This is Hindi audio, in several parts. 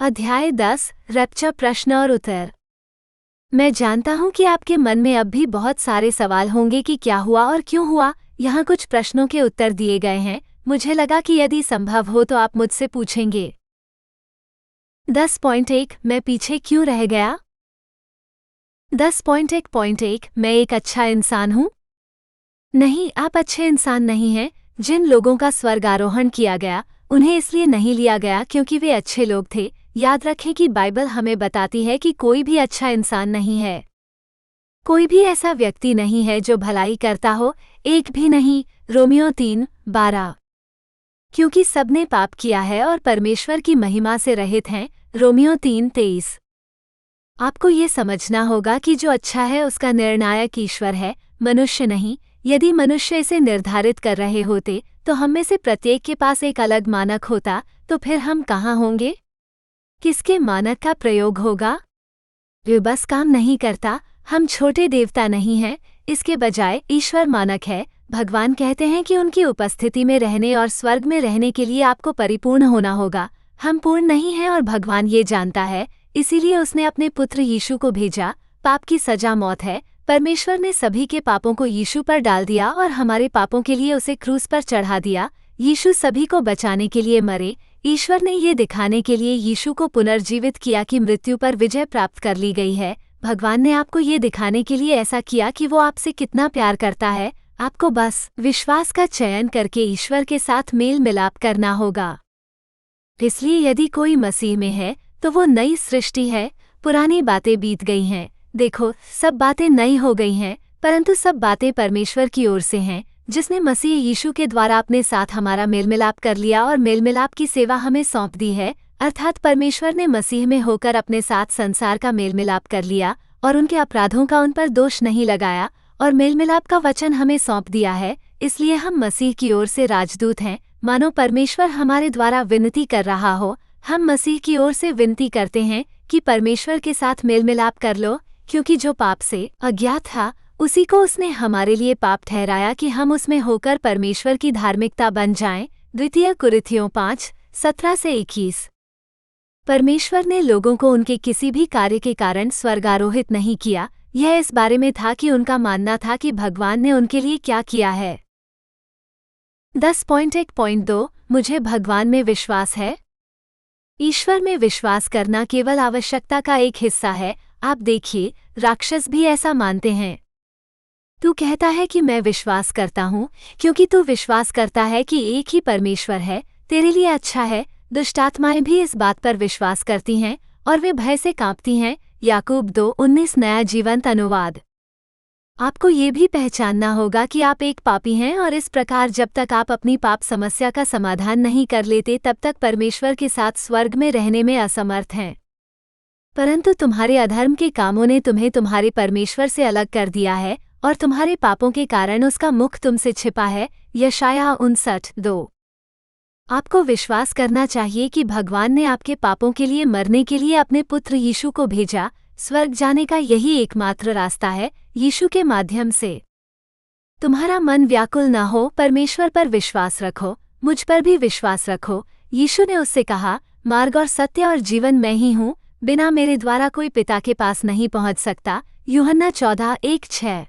अध्याय 10 रैप्चर प्रश्न और उत्तर। मैं जानता हूं कि आपके मन में अब भी बहुत सारे सवाल होंगे कि क्या हुआ और क्यों हुआ। यहाँ कुछ प्रश्नों के उत्तर दिए गए हैं। मुझे लगा कि यदि संभव हो तो आप मुझसे पूछेंगे। 10.1 मैं पीछे क्यों रह गया। 10.1.1 मैं एक अच्छा इंसान हूं। नहीं, आप अच्छे इंसान नहीं हैं। जिन लोगों का स्वर्ग आरोहण किया गया उन्हें इसलिए नहीं लिया गया क्योंकि वे अच्छे लोग थे। याद रखें कि बाइबल हमें बताती है कि कोई भी अच्छा इंसान नहीं है। कोई भी ऐसा व्यक्ति नहीं है जो भलाई करता हो, एक भी नहीं। रोमियो 3:12। क्योंकि सबने पाप किया है और परमेश्वर की महिमा से रहित हैं। रोमियो 3:23। आपको ये समझना होगा कि जो अच्छा है उसका निर्णायक ईश्वर है, मनुष्य नहीं। यदि मनुष्य इसे निर्धारित कर रहे होते तो हम में से प्रत्येक के पास एक अलग मानक होता, तो फिर हम कहाँ होंगे? किसके मानक का प्रयोग होगा? वे बस काम नहीं करता। हम छोटे देवता नहीं हैं, इसके बजाय ईश्वर मानक है। भगवान कहते हैं कि उनकी उपस्थिति में रहने और स्वर्ग में रहने के लिए आपको परिपूर्ण होना होगा। हम पूर्ण नहीं हैं और भगवान ये जानता है, इसीलिए उसने अपने पुत्र यीशु को भेजा। पाप की सजा मौत है। परमेश्वर ने सभी के पापों को यीशु पर डाल दिया और हमारे पापों के लिए उसे क्रूस पर चढ़ा दिया। यीशु सभी को बचाने के लिए मरे। ईश्वर ने ये दिखाने के लिए यीशु को पुनर्जीवित किया कि मृत्यु पर विजय प्राप्त कर ली गई है। भगवान ने आपको ये दिखाने के लिए ऐसा किया कि वो आपसे कितना प्यार करता है। आपको बस विश्वास का चयन करके ईश्वर के साथ मेल मिलाप करना होगा। इसलिए यदि कोई मसीह में है तो वो नई सृष्टि है। पुरानी बातें बीत गई हैं। देखो, सब बातें नई हो गई हैं, परंतु सब बातें परमेश्वर की ओर से हैं, जिसने मसीह यीशु के द्वारा अपने साथ हमारा मेलमिलाप कर लिया और मेलमिलाप की सेवा हमें सौंप दी है। अर्थात परमेश्वर ने मसीह में होकर अपने साथ संसार का मेलमिलाप कर लिया और उनके अपराधों का उन पर दोष नहीं लगाया और मेलमिलाप का वचन हमें सौंप दिया है। इसलिए हम मसीह की ओर से राजदूत हैं, मानो परमेश्वर हमारे द्वारा विनती कर रहा हो। हम मसीह की ओर से विनती करते हैं कि परमेश्वर के साथ मेलमिलाप कर लो, क्योंकि जो पाप से अज्ञात था उसी को उसने हमारे लिए पाप ठहराया कि हम उसमें होकर परमेश्वर की धार्मिकता बन जाएं। 2 कुरिन्थियों 5:17-21। परमेश्वर ने लोगों को उनके किसी भी कार्य के कारण स्वर्गारोहित नहीं किया। यह इस बारे में था कि उनका मानना था कि भगवान ने उनके लिए क्या किया है। 10.1.2 मुझे भगवान में विश्वास है। ईश्वर में विश्वास करना केवल आवश्यकता का एक हिस्सा है। आप देखिए, राक्षस भी ऐसा मानते हैं। तू कहता है कि मैं विश्वास करता हूँ क्योंकि तू विश्वास करता है कि एक ही परमेश्वर है, तेरे लिए अच्छा है। दुष्टात्माएं भी इस बात पर विश्वास करती हैं और वे भय से कांपती हैं। याकूब 2:19 नया जीवंत अनुवाद। आपको ये भी पहचानना होगा कि आप एक पापी हैं और इस प्रकार जब तक आप अपनी पाप समस्या का समाधान नहीं कर लेते तब तक परमेश्वर के साथ स्वर्ग में रहने में असमर्थ हैं। परंतु तुम्हारे अधर्म के कामों ने तुम्हें तुम्हारे परमेश्वर से अलग कर दिया है और तुम्हारे पापों के कारण उसका मुख तुमसे छिपा है। यशायाह 59:2। आपको विश्वास करना चाहिए कि भगवान ने आपके पापों के लिए मरने के लिए अपने पुत्र यीशु को भेजा। स्वर्ग जाने का यही एकमात्र रास्ता है, यीशु के माध्यम से। तुम्हारा मन व्याकुल न हो, परमेश्वर पर विश्वास रखो, मुझ पर भी विश्वास रखो। यीशु ने उससे कहा, मार्ग और सत्य और जीवन मैं ही हूँ, बिना मेरे द्वारा कोई पिता के पास नहीं पहुँच सकता। यूहन्ना 14:1-6।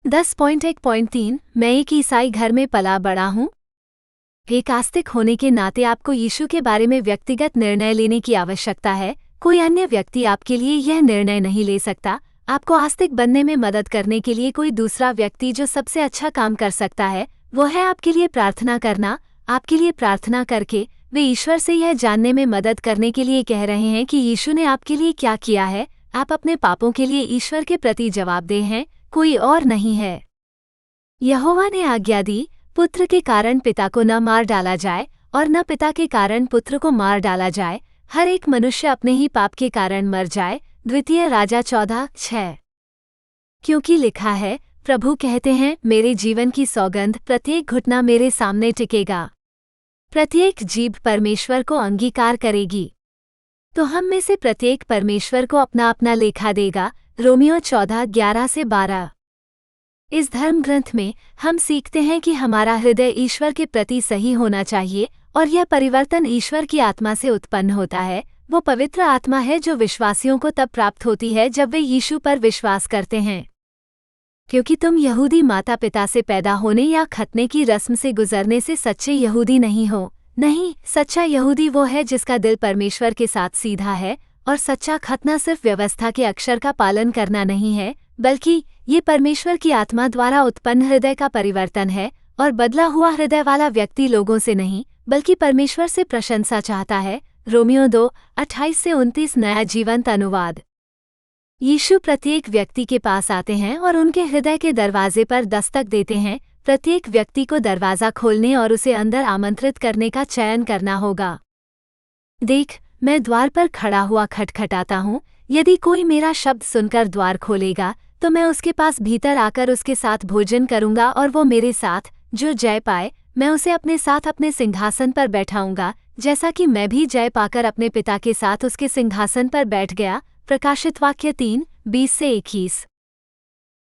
10.1.3 मैं एक ईसाई घर में पला बड़ा हूँ। एक आस्तिक होने के नाते आपको यीशु के बारे में व्यक्तिगत निर्णय लेने की आवश्यकता है। कोई अन्य व्यक्ति आपके लिए यह निर्णय नहीं ले सकता। आपको आस्तिक बनने में मदद करने के लिए कोई दूसरा व्यक्ति जो सबसे अच्छा काम कर सकता है वो है आपके लिए प्रार्थना करना। आपके लिए प्रार्थना करके वे ईश्वर से यह जानने में मदद करने के लिए कह रहे हैं कि यीशु ने आपके लिए क्या किया है। आप अपने पापों के लिए ईश्वर के प्रति जवाबदेह हैं, कोई और नहीं है। यहोवा ने आज्ञा दी, पुत्र के कारण पिता को न मार डाला जाए और न पिता के कारण पुत्र को मार डाला जाए। हर एक मनुष्य अपने ही पाप के कारण मर जाए। 2 राजा 14:6। क्योंकि लिखा है, प्रभु कहते हैं, मेरे जीवन की सौगंध, प्रत्येक घुटना मेरे सामने टिकेगा, प्रत्येक जीभ परमेश्वर को अंगीकार करेगी। तो हम में से प्रत्येक परमेश्वर को अपना अपना लेखा देगा। रोमियो 14:11-12। इस धर्म ग्रंथ में हम सीखते हैं कि हमारा हृदय ईश्वर के प्रति सही होना चाहिए और यह परिवर्तन ईश्वर की आत्मा से उत्पन्न होता है। वो पवित्र आत्मा है जो विश्वासियों को तब प्राप्त होती है जब वे यीशु पर विश्वास करते हैं। क्योंकि तुम यहूदी माता पिता से पैदा होने या खतने की रस्म से गुजरने से सच्चे यहूदी नहीं हो। नहीं, सच्चा यहूदी वो है जिसका दिल परमेश्वर के साथ सीधा है, और सच्चा खतना सिर्फ व्यवस्था के अक्षर का पालन करना नहीं है, बल्कि ये परमेश्वर की आत्मा द्वारा उत्पन्न हृदय का परिवर्तन है। और बदला हुआ हृदय वाला व्यक्ति लोगों से नहीं बल्कि परमेश्वर से प्रशंसा चाहता है। रोमियो 2:28-29 नया जीवंत अनुवाद। यीशु प्रत्येक व्यक्ति के पास आते हैं और उनके हृदय के दरवाजे पर दस्तक देते हैं। प्रत्येक व्यक्ति को दरवाज़ा खोलने और उसे अंदर आमंत्रित करने का चयन करना होगा। देख, मैं द्वार पर खड़ा हुआ खटखटाता हूँ। यदि कोई मेरा शब्द सुनकर द्वार खोलेगा तो मैं उसके पास भीतर आकर उसके साथ भोजन करूँगा और वो मेरे साथ। जो जय पाए मैं उसे अपने साथ अपने सिंहासन पर बैठाऊंगा, जैसा कि मैं भी जय पाकर अपने पिता के साथ उसके सिंहासन पर बैठ गया। प्रकाशित वाक्य 3:20-21।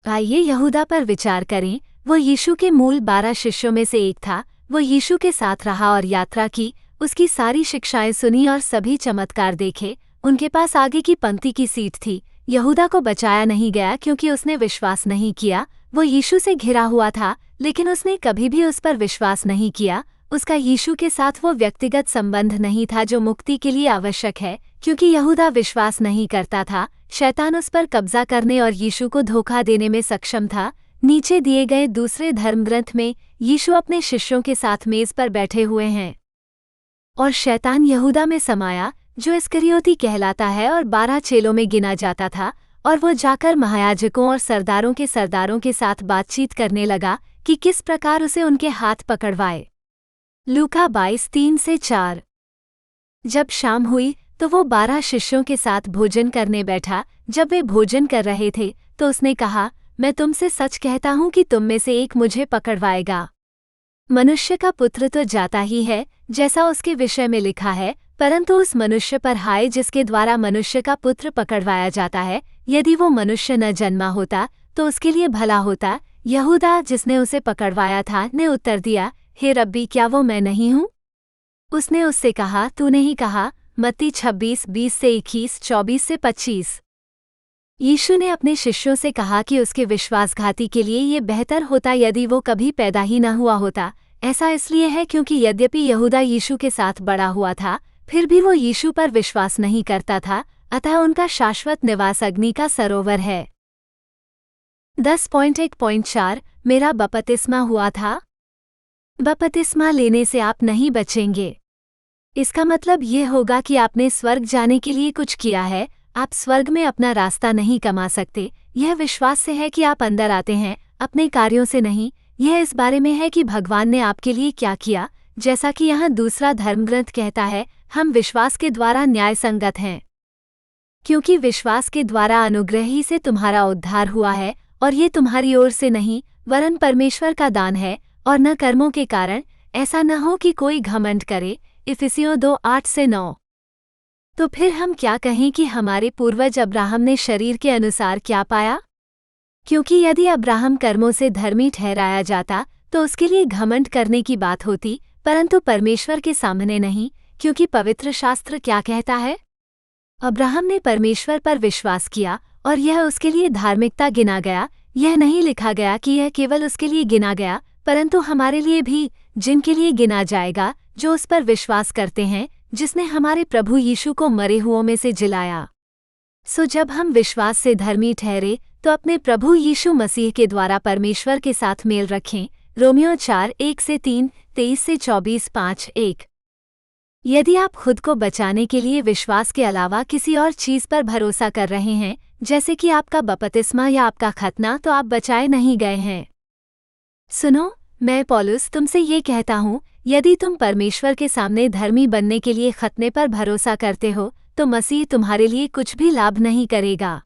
आइए यहूदा पर विचार करें। वो यीशु के मूल 12 शिष्यों में से एक था। वो यीशु के साथ रहा और यात्रा की, उसकी सारी शिक्षाएं सुनी और सभी चमत्कार देखे। उनके पास आगे की पंक्ति की सीट थी। यहूदा को बचाया नहीं गया क्योंकि उसने विश्वास नहीं किया। वो यीशु से घिरा हुआ था, लेकिन उसने कभी भी उस पर विश्वास नहीं किया। उसका यीशु के साथ वो व्यक्तिगत संबंध नहीं था जो मुक्ति के लिए आवश्यक है। क्योंकि यहूदा विश्वास नहीं करता था, शैतान उस पर कब्जा करने और यीशु को धोखा देने में सक्षम था। नीचे दिए गए दूसरे धर्मग्रंथ में यीशु अपने शिष्यों के साथ मेज पर बैठे हुए हैं और शैतान यहूदा में समाया, जो इस्करियोती कहलाता है और 12 चेलों में गिना जाता था। और वो जाकर महायाजकों और सरदारों के साथ बातचीत करने लगा कि किस प्रकार उसे उनके हाथ पकड़वाए। लूका 22:3-4। जब शाम हुई तो वो 12 शिष्यों के साथ भोजन करने बैठा। जब वे भोजन कर रहे थे तो उसने कहा, मैं तुमसे सच कहता हूँ कि तुम में से एक मुझे पकड़वाएगा। मनुष्य का पुत्र तो जाता ही है जैसा उसके विषय में लिखा है, परंतु उस मनुष्य पर हाय जिसके द्वारा मनुष्य का पुत्र पकड़वाया जाता है। यदि वो मनुष्य न जन्मा होता तो उसके लिए भला होता। यहूदा जिसने उसे पकड़वाया था ने उत्तर दिया, हे रब्बी, क्या वो मैं नहीं हूँ? उसने उससे कहा, तूने ही कहा। मत्ती 26:20-21, 24-25। यीशु ने अपने शिष्यों से कहा कि उसके विश्वासघाती के लिए ये बेहतर होता यदि वो कभी पैदा ही न हुआ होता। ऐसा इसलिए है क्योंकि यद्यपि यहूदा यीशु के साथ बड़ा हुआ था, फिर भी वो यीशु पर विश्वास नहीं करता था। अतः उनका शाश्वत निवास अग्नि का सरोवर है। 10.1.4 मेरा बपतिस्मा हुआ था। बपतिस्मा लेने से आप नहीं बचेंगे। इसका मतलब ये होगा कि आपने स्वर्ग जाने के लिए कुछ किया है। आप स्वर्ग में अपना रास्ता नहीं कमा सकते। यह विश्वास से है कि आप अंदर आते हैं, अपने कार्यों से नहीं। यह इस बारे में है कि भगवान ने आपके लिए क्या किया। जैसा कि यहाँ दूसरा धर्मग्रंथ कहता है, हम विश्वास के द्वारा न्याय संगत हैं, क्योंकि विश्वास के द्वारा अनुग्रह ही से तुम्हारा उद्धार हुआ है, और ये तुम्हारी ओर से नहीं वरन परमेश्वर का दान है, और न कर्मों के कारण, ऐसा न हो कि कोई घमंड करे। इफिसियों 2:8-9। तो फिर हम क्या कहें कि हमारे पूर्वज अब्राहम ने शरीर के अनुसार क्या पाया? क्योंकि यदि अब्राहम कर्मों से धर्मी ठहराया जाता तो उसके लिए घमंड करने की बात होती, परंतु परमेश्वर के सामने नहीं। क्योंकि पवित्र शास्त्र क्या कहता है? अब्राहम ने परमेश्वर पर विश्वास किया और यह उसके लिए धार्मिकता गिना गया। यह नहीं लिखा गया कि यह केवल उसके लिए गिना गया, परंतु हमारे लिए भी, जिनके लिए गिना जाएगा, जो उस पर विश्वास करते हैं, जिसने हमारे प्रभु यीशु को मरे हुओं में से जिलाया। सो जब हम विश्वास से धर्मी ठहरे तो अपने प्रभु यीशु मसीह के द्वारा परमेश्वर के साथ मेल रखें। रोमियो 4:1-3, 23-24, 5:1। यदि आप खुद को बचाने के लिए विश्वास के अलावा किसी और चीज़ पर भरोसा कर रहे हैं, जैसे कि आपका बपतिस्मा या आपका खतना, तो आप बचाए नहीं गए हैं। सुनो, मैं पौलुस तुमसे ये कहता हूँ, यदि तुम परमेश्वर के सामने धर्मी बनने के लिए खतने पर भरोसा करते हो तो मसीह तुम्हारे लिए कुछ भी लाभ नहीं करेगा।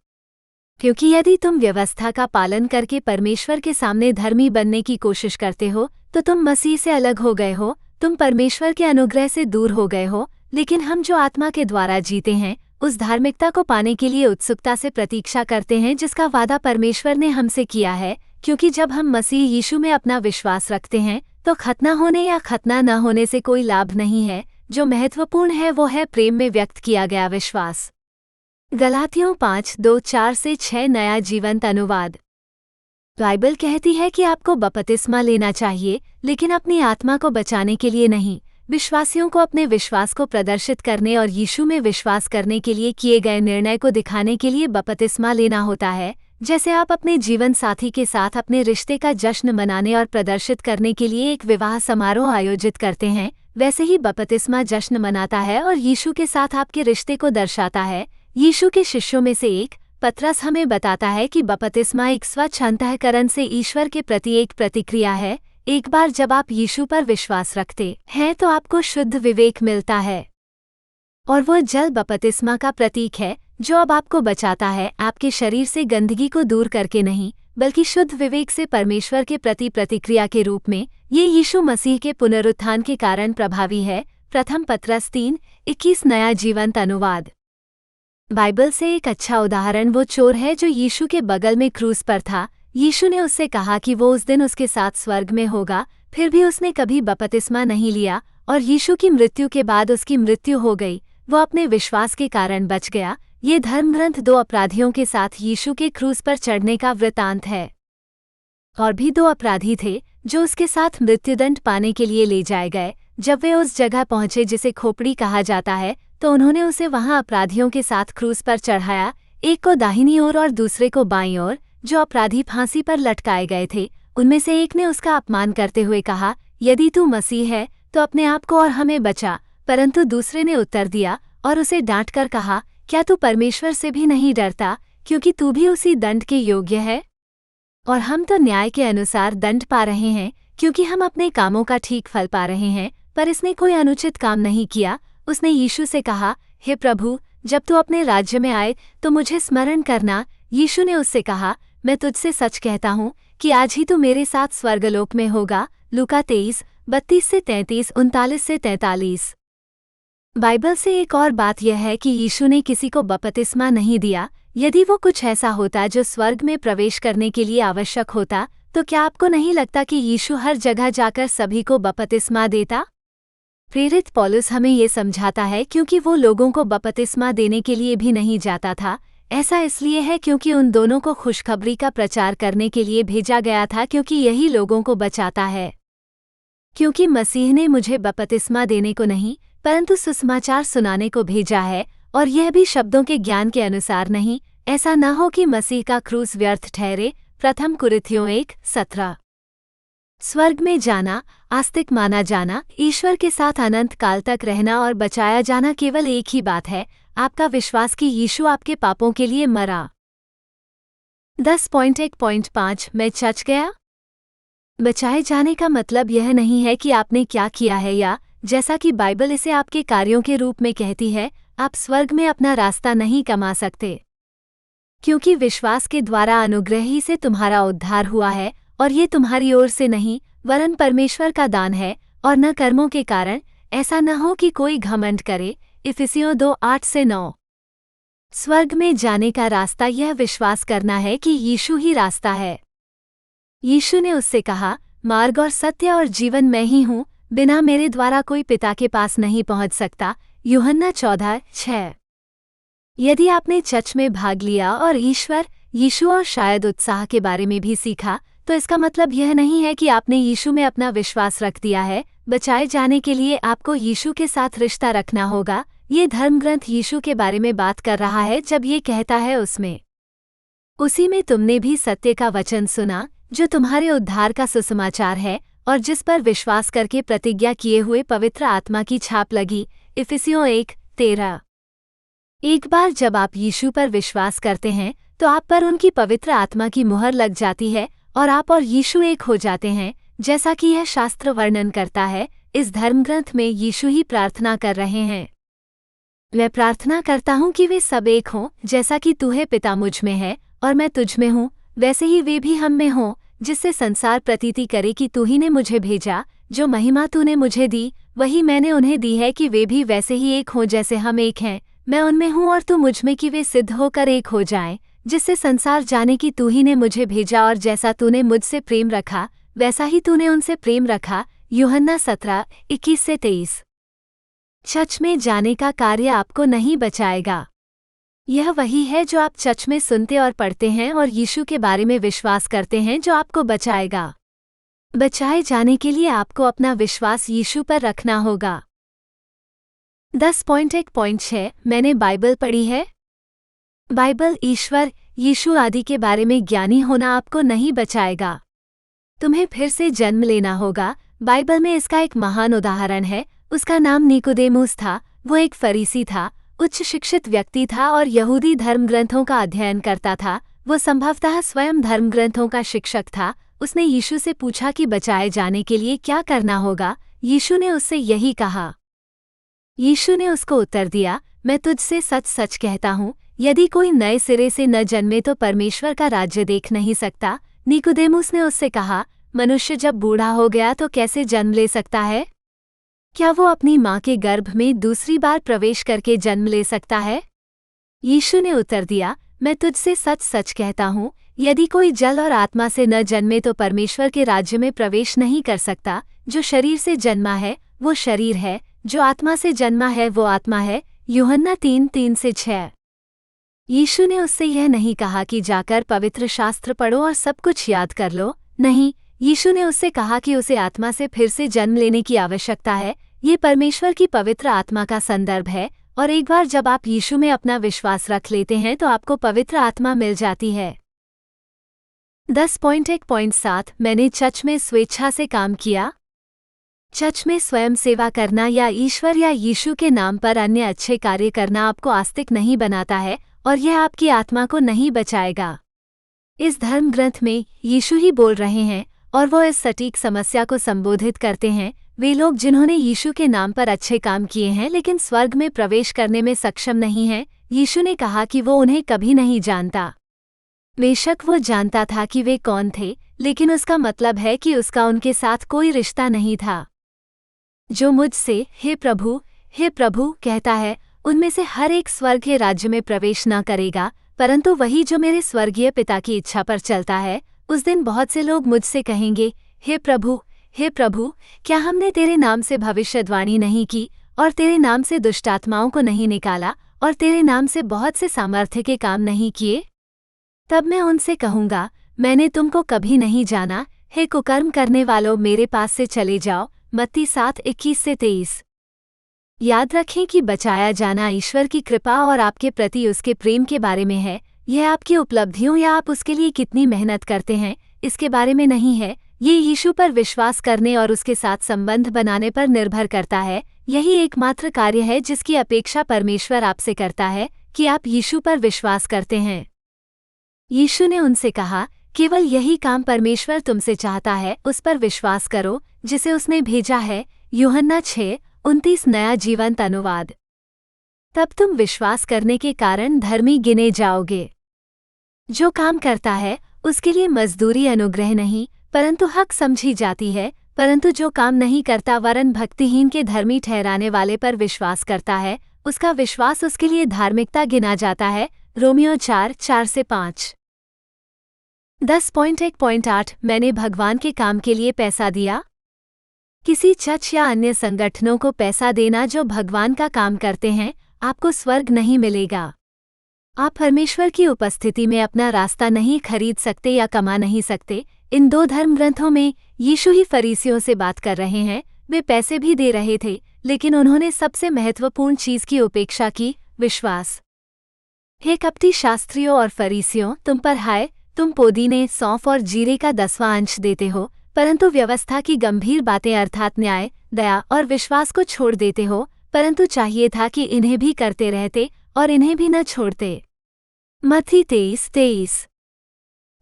क्योंकि यदि तुम व्यवस्था का पालन करके परमेश्वर के सामने धर्मी बनने की कोशिश करते हो तो तुम मसीह से अलग हो गए हो, तुम परमेश्वर के अनुग्रह से दूर हो गए हो। लेकिन हम जो आत्मा के द्वारा जीते हैं, उस धार्मिकता को पाने के लिए उत्सुकता से प्रतीक्षा करते हैं जिसका वादा परमेश्वर ने हमसे किया है। क्योंकि जब हम मसीह यीशु में अपना विश्वास रखते हैं तो खतना होने या खतना न होने से कोई लाभ नहीं है। जो महत्वपूर्ण है वो है प्रेम में व्यक्त किया गया विश्वास। गलातियों 5:2-4-6 नया जीवंत अनुवाद। बाइबल कहती है कि आपको बपतिस्मा लेना चाहिए, लेकिन अपनी आत्मा को बचाने के लिए नहीं। विश्वासियों को अपने विश्वास को प्रदर्शित करने और यीशु में विश्वास करने के लिए किए गए निर्णय को दिखाने के लिए बपतिस्मा लेना होता है। जैसे आप अपने जीवन साथी के साथ अपने रिश्ते का जश्न मनाने और प्रदर्शित करने के लिए एक विवाह समारोह आयोजित करते हैं, वैसे ही बपतिस्मा जश्न मनाता है और यीशु के साथ आपके रिश्ते को दर्शाता है। यीशु के शिष्यों में से एक पतरस हमें बताता है कि बपतिस्मा एक स्वच्छ अंतःकरण से ईश्वर के प्रति एक प्रतिक्रिया है। एक बार जब आप यीशु पर विश्वास रखते हैं तो आपको शुद्ध विवेक मिलता है, और वो जल बपतिस्मा का प्रतीक है जो अब आपको बचाता है, आपके शरीर से गंदगी को दूर करके नहीं, बल्कि शुद्ध विवेक से परमेश्वर के प्रति प्रतिक्रिया के रूप में। ये यीशु मसीह के पुनरुत्थान के कारण प्रभावी है। प्रथम पतरस 3:21 नया जीवंत अनुवाद। बाइबल से एक अच्छा उदाहरण वो चोर है जो यीशु के बगल में क्रूस पर था। यीशु ने उससे कहा कि वो उस दिन उसके साथ स्वर्ग में होगा, फिर भी उसने कभी बपतिस्मा नहीं लिया और यीशु की मृत्यु के बाद उसकी मृत्यु हो गई। वो अपने विश्वास के कारण बच गया। ये धर्मग्रंथ 2 अपराधियों के साथ यीशु के क्रूस पर चढ़ने का वृतांत है। और भी 2 अपराधी थे जो उसके साथ मृत्युदंड पाने के लिए ले जाए गए। जब वे उस जगह पहुंचे जिसे खोपड़ी कहा जाता है, तो उन्होंने उसे वहां अपराधियों के साथ क्रूस पर चढ़ाया, एक को दाहिनी ओर और दूसरे को बाईं ओर। जो अपराधी फांसी पर लटकाए गए थे, उनमें से एक ने उसका अपमान करते हुए कहा, यदि तू मसीह है तो अपने आप को और हमें बचा। परंतु दूसरे ने उत्तर दिया और उसे डांटकर कहा, क्या तू परमेश्वर से भी नहीं डरता, क्योंकि तू भी उसी दंड के योग्य है? और हम तो न्याय के अनुसार दंड पा रहे हैं, क्योंकि हम अपने कामों का ठीक फल पा रहे हैं, पर इसने कोई अनुचित काम नहीं किया। उसने यीशु से कहा, हे प्रभु, जब तू अपने राज्य में आए तो मुझे स्मरण करना। यीशु ने उससे कहा, मैं तुझसे सच कहता हूँ कि आज ही तू मेरे साथ स्वर्गलोक में होगा। लूका 23:32-33, 39-43। बाइबल से एक और बात यह है कि यीशु ने किसी को बपतिस्मा नहीं दिया। यदि वो कुछ ऐसा होता जो स्वर्ग में प्रवेश करने के लिए आवश्यक होता, तो क्या आपको नहीं लगता कि यीशु हर जगह जाकर सभी को बपतिस्मा देता? प्रेरित पौलुस हमें ये समझाता है क्योंकि वो लोगों को बपतिस्मा देने के लिए भी नहीं जाता था। ऐसा इसलिए है क्योंकि उन दोनों को खुशखबरी का प्रचार करने के लिए भेजा गया था, क्योंकि यही लोगों को बचाता है। क्योंकि मसीह ने मुझे बपतिस्मा देने को नहीं, परंतु सुसमाचार सुनाने को भेजा है, और यह भी शब्दों के ज्ञान के अनुसार नहीं, ऐसा न हो कि मसीह का क्रूस व्यर्थ ठहरे। प्रथम कुरिन्थियों 1:17। स्वर्ग में जाना, आस्तिक माना जाना, ईश्वर के साथ अनंत काल तक रहना और बचाया जाना केवल एक ही बात है, आपका विश्वास कि यीशु आपके पापों के लिए मरा। 10.1.5 मैं चच गया। बचाए जाने का मतलब यह नहीं है कि आपने क्या किया है, या जैसा कि बाइबल इसे आपके कार्यों के रूप में कहती है, आप स्वर्ग में अपना रास्ता नहीं कमा सकते, क्योंकि विश्वास के द्वारा अनुग्रह ही से तुम्हारा उद्धार हुआ है, और ये तुम्हारी ओर से नहीं, वरन परमेश्वर का दान है, और न कर्मों के कारण, ऐसा न हो कि कोई घमंड करे। इफिसियों 2:8-9। स्वर्ग में जाने का रास्ता यह विश्वास करना है कि यीशु ही रास्ता है। यीशु ने उससे कहा, मार्ग और सत्य और जीवन मैं ही हूँ, बिना मेरे द्वारा कोई पिता के पास नहीं पहुँच सकता। यूहन्ना 14:6। यदि आपने चर्च में भाग लिया और ईश्वर, यीशु और शायद उत्साह के बारे में भी सीखा, तो इसका मतलब यह नहीं है कि आपने यीशु में अपना विश्वास रख दिया है। बचाए जाने के लिए आपको यीशु के साथ रिश्ता रखना होगा। ये धर्मग्रंथ यीशु के बारे में बात कर रहा है जब ये कहता है, उसी में तुमने भी सत्य का वचन सुना, जो तुम्हारे उद्धार का सुसमाचार है, और जिस पर विश्वास करके प्रतिज्ञा किए हुए पवित्र आत्मा की छाप लगी। इफिसियों 1:13। एक बार जब आप यीशु पर विश्वास करते हैं तो आप पर उनकी पवित्र आत्मा की मुहर लग जाती है, और आप और यीशु एक हो जाते हैं, जैसा कि यह शास्त्र वर्णन करता है। इस धर्मग्रंथ में यीशु ही प्रार्थना कर रहे हैं, मैं प्रार्थना करता हूँ कि वे सब एक हों, जैसा कि तू है पिता मुझ में है और मैं तुझ में हूँ, वैसे ही वे भी हम में हों, जिससे संसार प्रतीति करे कि तू ही ने मुझे भेजा। जो महिमा तूने मुझे दी, वही मैंने उन्हें दी है, कि वे भी वैसे ही एक हों जैसे हम एक हैं, मैं उनमें हूँ और तू मुझ में, कि वे सिद्ध होकर एक हो जाएं, जिससे संसार जाने कि तू ही ने मुझे भेजा, और जैसा तूने मुझसे प्रेम रखा, वैसा ही तूने उनसे प्रेम रखा। यूहन्ना 17:21-23। चर्च में जाने का कार्य आपको नहीं बचाएगा। यह वही है जो आप चर्च में सुनते और पढ़ते हैं और यीशु के बारे में विश्वास करते हैं जो आपको बचाएगा। बचाए जाने के लिए आपको अपना विश्वास यीशु पर रखना होगा। 10.1.6 मैंने बाइबल पढ़ी है। बाइबल, ईश्वर, यीशु आदि के बारे में ज्ञानी होना आपको नहीं बचाएगा। तुम्हें फिर से जन्म लेना होगा। बाइबल में इसका एक महान उदाहरण है। उसका नाम निकोदेमुस था। वो एक फरीसी था, उच्च शिक्षित व्यक्ति था और यहूदी धर्मग्रंथों का अध्ययन करता था। वो संभवतः स्वयं धर्मग्रंथों का शिक्षक था। उसने यीशु से पूछा कि बचाए जाने के लिए क्या करना होगा। यीशु ने उससे यही कहा। यीशु ने उसको उत्तर दिया, मैं तुझसे सच सच कहता हूँ, यदि कोई नए सिरे से न जन्मे तो परमेश्वर का राज्य देख नहीं सकता। निकोदेमुस ने उससे कहा, मनुष्य जब बूढ़ा हो गया तो कैसे जन्म ले सकता है? क्या वो अपनी माँ के गर्भ में दूसरी बार प्रवेश करके जन्म ले सकता है? यीशु ने उत्तर दिया, मैं तुझसे सच सच कहता हूँ, यदि कोई जल और आत्मा से न जन्मे तो परमेश्वर के राज्य में प्रवेश नहीं कर सकता। जो शरीर से जन्मा है वो शरीर है, जो आत्मा से जन्मा है वो आत्मा है। यूहन्ना 3:3-6। यीशु ने उससे यह नहीं कहा कि जाकर पवित्र शास्त्र पढ़ो और सब कुछ याद कर लो। नहीं, यीशु ने उससे कहा कि उसे आत्मा से फिर से जन्म लेने की आवश्यकता है। ये परमेश्वर की पवित्र आत्मा का संदर्भ है और एक बार जब आप यीशु में अपना विश्वास रख लेते हैं तो आपको पवित्र आत्मा मिल जाती है। 10.1.7 मैंने चर्च में स्वेच्छा से काम किया। चर्च में स्वयं सेवा करना या ईश्वर या यीशु के नाम पर अन्य अच्छे कार्य करना आपको आस्तिक नहीं बनाता है और यह आपकी आत्मा को नहीं बचाएगा। इस धर्म ग्रंथ में यीशु ही बोल रहे हैं और वो इस सटीक समस्या को संबोधित करते हैं। वे लोग जिन्होंने यीशु के नाम पर अच्छे काम किए हैं लेकिन स्वर्ग में प्रवेश करने में सक्षम नहीं हैं, यीशु ने कहा कि वो उन्हें कभी नहीं जानता। बेशक वो जानता था कि वे कौन थे, लेकिन उसका मतलब है कि उसका उनके साथ कोई रिश्ता नहीं था। जो मुझसे हे प्रभु कहता है, उनमें से हर एक स्वर्ग के राज्य में प्रवेश न करेगा, परंतु वही जो मेरे स्वर्गीय पिता की इच्छा पर चलता है। उस दिन बहुत से लोग मुझसे कहेंगे, हे प्रभु, क्या हमने तेरे नाम से भविष्यवाणी नहीं की और तेरे नाम से दुष्टात्माओं को नहीं निकाला और तेरे नाम से बहुत से सामर्थ्य के काम नहीं किए? तब मैं उनसे कहूँगा, मैंने तुमको कभी नहीं जाना। हे कुकर्म करने वालों, मेरे पास से चले जाओ। मत्ती 7:21-23। याद रखें कि बचाया जाना ईश्वर की कृपा और आपके प्रति उसके प्रेम के बारे में है। यह आपकी उपलब्धियों या आप उसके लिए कितनी मेहनत करते हैं इसके बारे में नहीं है। ये यीशु पर विश्वास करने और उसके साथ संबंध बनाने पर निर्भर करता है। यही एकमात्र कार्य है जिसकी अपेक्षा परमेश्वर आपसे करता है कि आप यीशु पर विश्वास करते हैं। यीशु ने उनसे कहा, केवल यही काम परमेश्वर तुमसे चाहता है, उस पर विश्वास करो जिसे उसने भेजा है। यूहन्ना 6:29 नया जीवंत अनुवाद। तब तुम विश्वास करने के कारण धर्मी गिने जाओगे। जो काम करता है उसके लिए मजदूरी अनुग्रह नहीं परंतु हक समझी जाती है, परंतु जो काम नहीं करता वरन भक्तिहीन के धर्मी ठहराने वाले पर विश्वास करता है, उसका विश्वास उसके लिए धार्मिकता गिना जाता है। रोमियो 4:4-5। 10.1.8 मैंने भगवान के काम के लिए पैसा दिया। किसी चर्च या अन्य संगठनों को पैसा देना जो भगवान का काम करते हैं, आपको स्वर्ग नहीं मिलेगा। आप परमेश्वर की उपस्थिति में अपना रास्ता नहीं खरीद सकते या कमा नहीं सकते। इन दो धर्म ग्रंथों में यीशु ही फरीसियों से बात कर रहे हैं। वे पैसे भी दे रहे थे, लेकिन उन्होंने सबसे महत्वपूर्ण चीज की उपेक्षा की, विश्वास। हे कपटी शास्त्रियों और फरीसियों, तुम पर हाय, तुम पुदीने, सौंफ और जीरे का 10वां अंश देते हो, परंतु व्यवस्था की गंभीर बातें अर्थात न्याय, दया और विश्वास को छोड़ देते हो। परंतु चाहिए था कि इन्हें भी करते रहते और इन्हें भी न छोड़ते। मत्ती 23:23।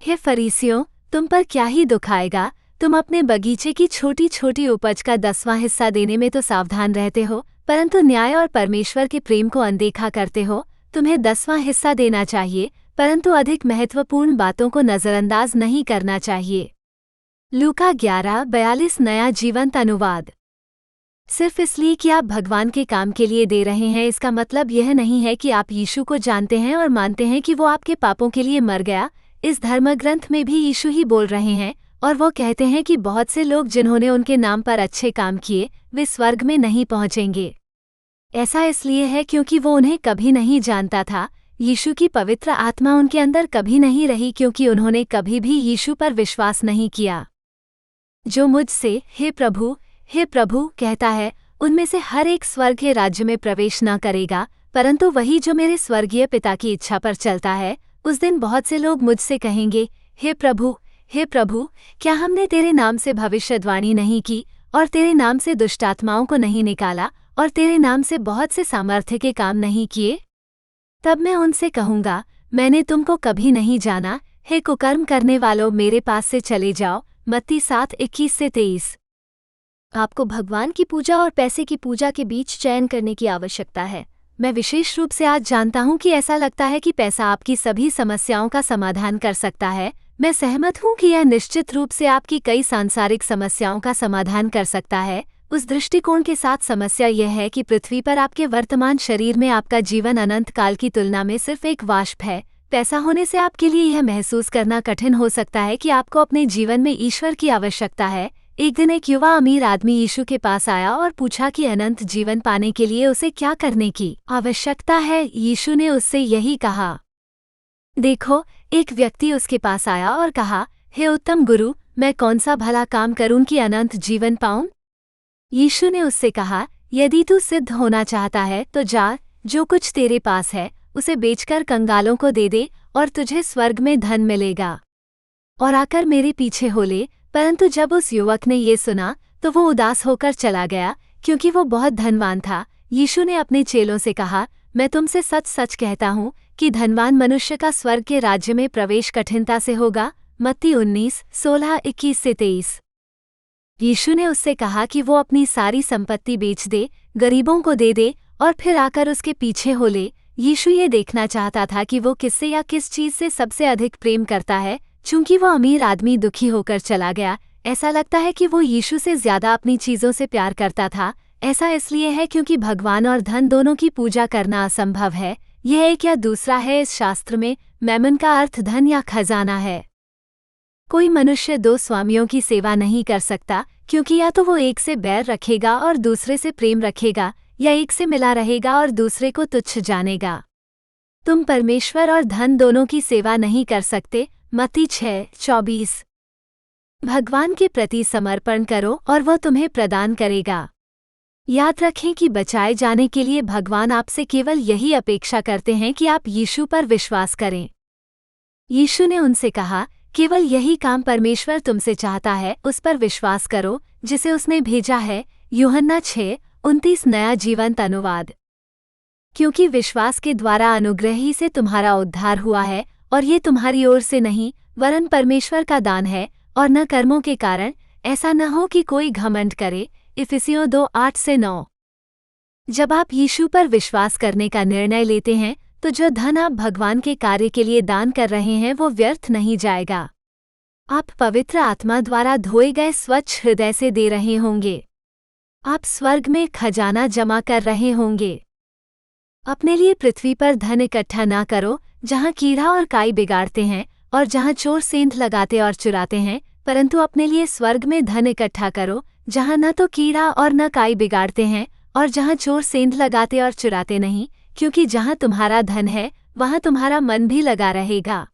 हे फरीसियों, तुम पर क्या ही दुख आएगा, तुम अपने बगीचे की छोटी छोटी उपज का 10वां हिस्सा देने में तो सावधान रहते हो, परंतु न्याय और परमेश्वर के प्रेम को अनदेखा करते हो। तुम्हें 10वां हिस्सा देना चाहिए, परंतु अधिक महत्वपूर्ण बातों को नजरअंदाज नहीं करना चाहिए। लूका 11:42 नया जीवंत अनुवाद। सिर्फ इसलिए कि आप भगवान के काम के लिए दे रहे हैं, इसका मतलब यह नहीं है कि आप यीशु को जानते हैं और मानते हैं कि वो आपके पापों के लिए मर गया। इस धर्मग्रंथ में भी यीशु ही बोल रहे हैं और वो कहते हैं कि बहुत से लोग जिन्होंने उनके नाम पर अच्छे काम किए वे स्वर्ग में नहीं पहुंचेंगे। ऐसा इसलिए है क्योंकि वो उन्हें कभी नहीं जानता था। यीशु की पवित्र आत्मा उनके अंदर कभी नहीं रही क्योंकि उन्होंने कभी भी यीशु पर विश्वास नहीं किया। जो मुझसे हे प्रभु कहता है, उनमें से हर एक स्वर्ग के राज्य में प्रवेश न करेगा, परंतु वही जो मेरे स्वर्गीय पिता की इच्छा पर चलता है। उस दिन बहुत से लोग मुझसे कहेंगे, हे प्रभु, क्या हमने तेरे नाम से भविष्यवाणी नहीं की और तेरे नाम से दुष्टात्माओं को नहीं निकाला और तेरे नाम से बहुत से सामर्थ्य के काम नहीं किए? तब मैं उनसे कहूँगा, मैंने तुमको कभी नहीं जाना, हे कुकर्म करने वालों, मेरे पास से चले जाओ। मत्ती 7:21-23। आपको भगवान की पूजा और पैसे की पूजा के बीच चयन करने की आवश्यकता है। मैं विशेष रूप से आज जानता हूँ कि ऐसा लगता है कि पैसा आपकी सभी समस्याओं का समाधान कर सकता है। मैं सहमत हूँ कि यह निश्चित रूप से आपकी कई सांसारिक समस्याओं का समाधान कर सकता है। उस दृष्टिकोण के साथ समस्या यह है कि पृथ्वी पर आपके वर्तमान शरीर में आपका जीवन अनंत काल की तुलना में सिर्फ एक वाष्प है। पैसा होने से आपके लिए यह महसूस करना कठिन हो सकता है कि आपको अपने जीवन में ईश्वर की आवश्यकता है। एक दिन एक युवा अमीर आदमी यीशु के पास आया और पूछा कि अनंत जीवन पाने के लिए उसे क्या करने की आवश्यकता है। यीशु ने उससे यही कहा। देखो, एक व्यक्ति उसके पास आया और कहा, हे उत्तम गुरु, मैं कौन सा भला काम करूं कि अनंत जीवन पाऊं? यीशु ने उससे कहा, यदि तू सिद्ध होना चाहता है तो जा, जो कुछ तेरे पास है उसे बेचकर कंगालों को दे दे और तुझे स्वर्ग में धन मिलेगा, और आकर मेरे पीछे हो ले। परंतु जब उस युवक ने ये सुना तो वो उदास होकर चला गया क्योंकि वो बहुत धनवान था। यीशु ने अपने चेलों से कहा, मैं तुमसे सच सच कहता हूँ कि धनवान मनुष्य का स्वर्ग के राज्य में प्रवेश कठिनता से होगा। मत्ती 19:16-21-23। यीशु ने उससे कहा कि वो अपनी सारी संपत्ति बेच दे, गरीबों को दे दे और फिर आकर उसके पीछे हो ले। यीशु ये देखना चाहता था कि वो किससे या किस चीज से सबसे अधिक प्रेम करता है। चूंकि वो अमीर आदमी दुखी होकर चला गया, ऐसा लगता है कि वो यीशु से ज्यादा अपनी चीजों से प्यार करता था। ऐसा इसलिए है क्योंकि भगवान और धन दोनों की पूजा करना असंभव है। यह एक या दूसरा है। इस शास्त्र में मैमन का अर्थ धन या खजाना है। कोई मनुष्य दो स्वामियों की सेवा नहीं कर सकता, क्योंकि या तो वो एक से बैर रखेगा और दूसरे से प्रेम रखेगा, या एक से मिला रहेगा और दूसरे को तुच्छ जानेगा। तुम परमेश्वर और धन दोनों की सेवा नहीं कर सकते। मत्ती 6:24। भगवान के प्रति समर्पण करो और वह तुम्हें प्रदान करेगा। याद रखें कि बचाए जाने के लिए भगवान आपसे केवल यही अपेक्षा करते हैं कि आप यीशु पर विश्वास करें। यीशु ने उनसे कहा, केवल यही काम परमेश्वर तुमसे चाहता है, उस पर विश्वास करो जिसे उसने भेजा है। यूहन्ना 6:29 नया जीवंत अनुवाद। क्योंकि विश्वास के द्वारा अनुग्रह ही से तुम्हारा उद्धार हुआ है, और ये तुम्हारी ओर से नहीं वरन परमेश्वर का दान है, और न कर्मों के कारण, ऐसा न हो कि कोई घमंड करे। इफिसियों 2:8-9। जब आप यीशु पर विश्वास करने का निर्णय लेते हैं तो जो धन आप भगवान के कार्य के लिए दान कर रहे हैं वो व्यर्थ नहीं जाएगा। आप पवित्र आत्मा द्वारा धोए गए स्वच्छ हृदय से दे रहे होंगे। आप स्वर्ग में खजाना जमा कर रहे होंगे। अपने लिए पृथ्वी पर धन इकट्ठा ना करो, जहाँ कीड़ा और काई बिगाड़ते हैं और जहाँ चोर सेंध लगाते और चुराते हैं, परंतु अपने लिए स्वर्ग में धन इकट्ठा करो, जहाँ न तो कीड़ा और न काई बिगाड़ते हैं और जहाँ चोर सेंध लगाते और चुराते नहीं, क्योंकि जहाँ तुम्हारा धन है वहाँ तुम्हारा मन भी लगा रहेगा।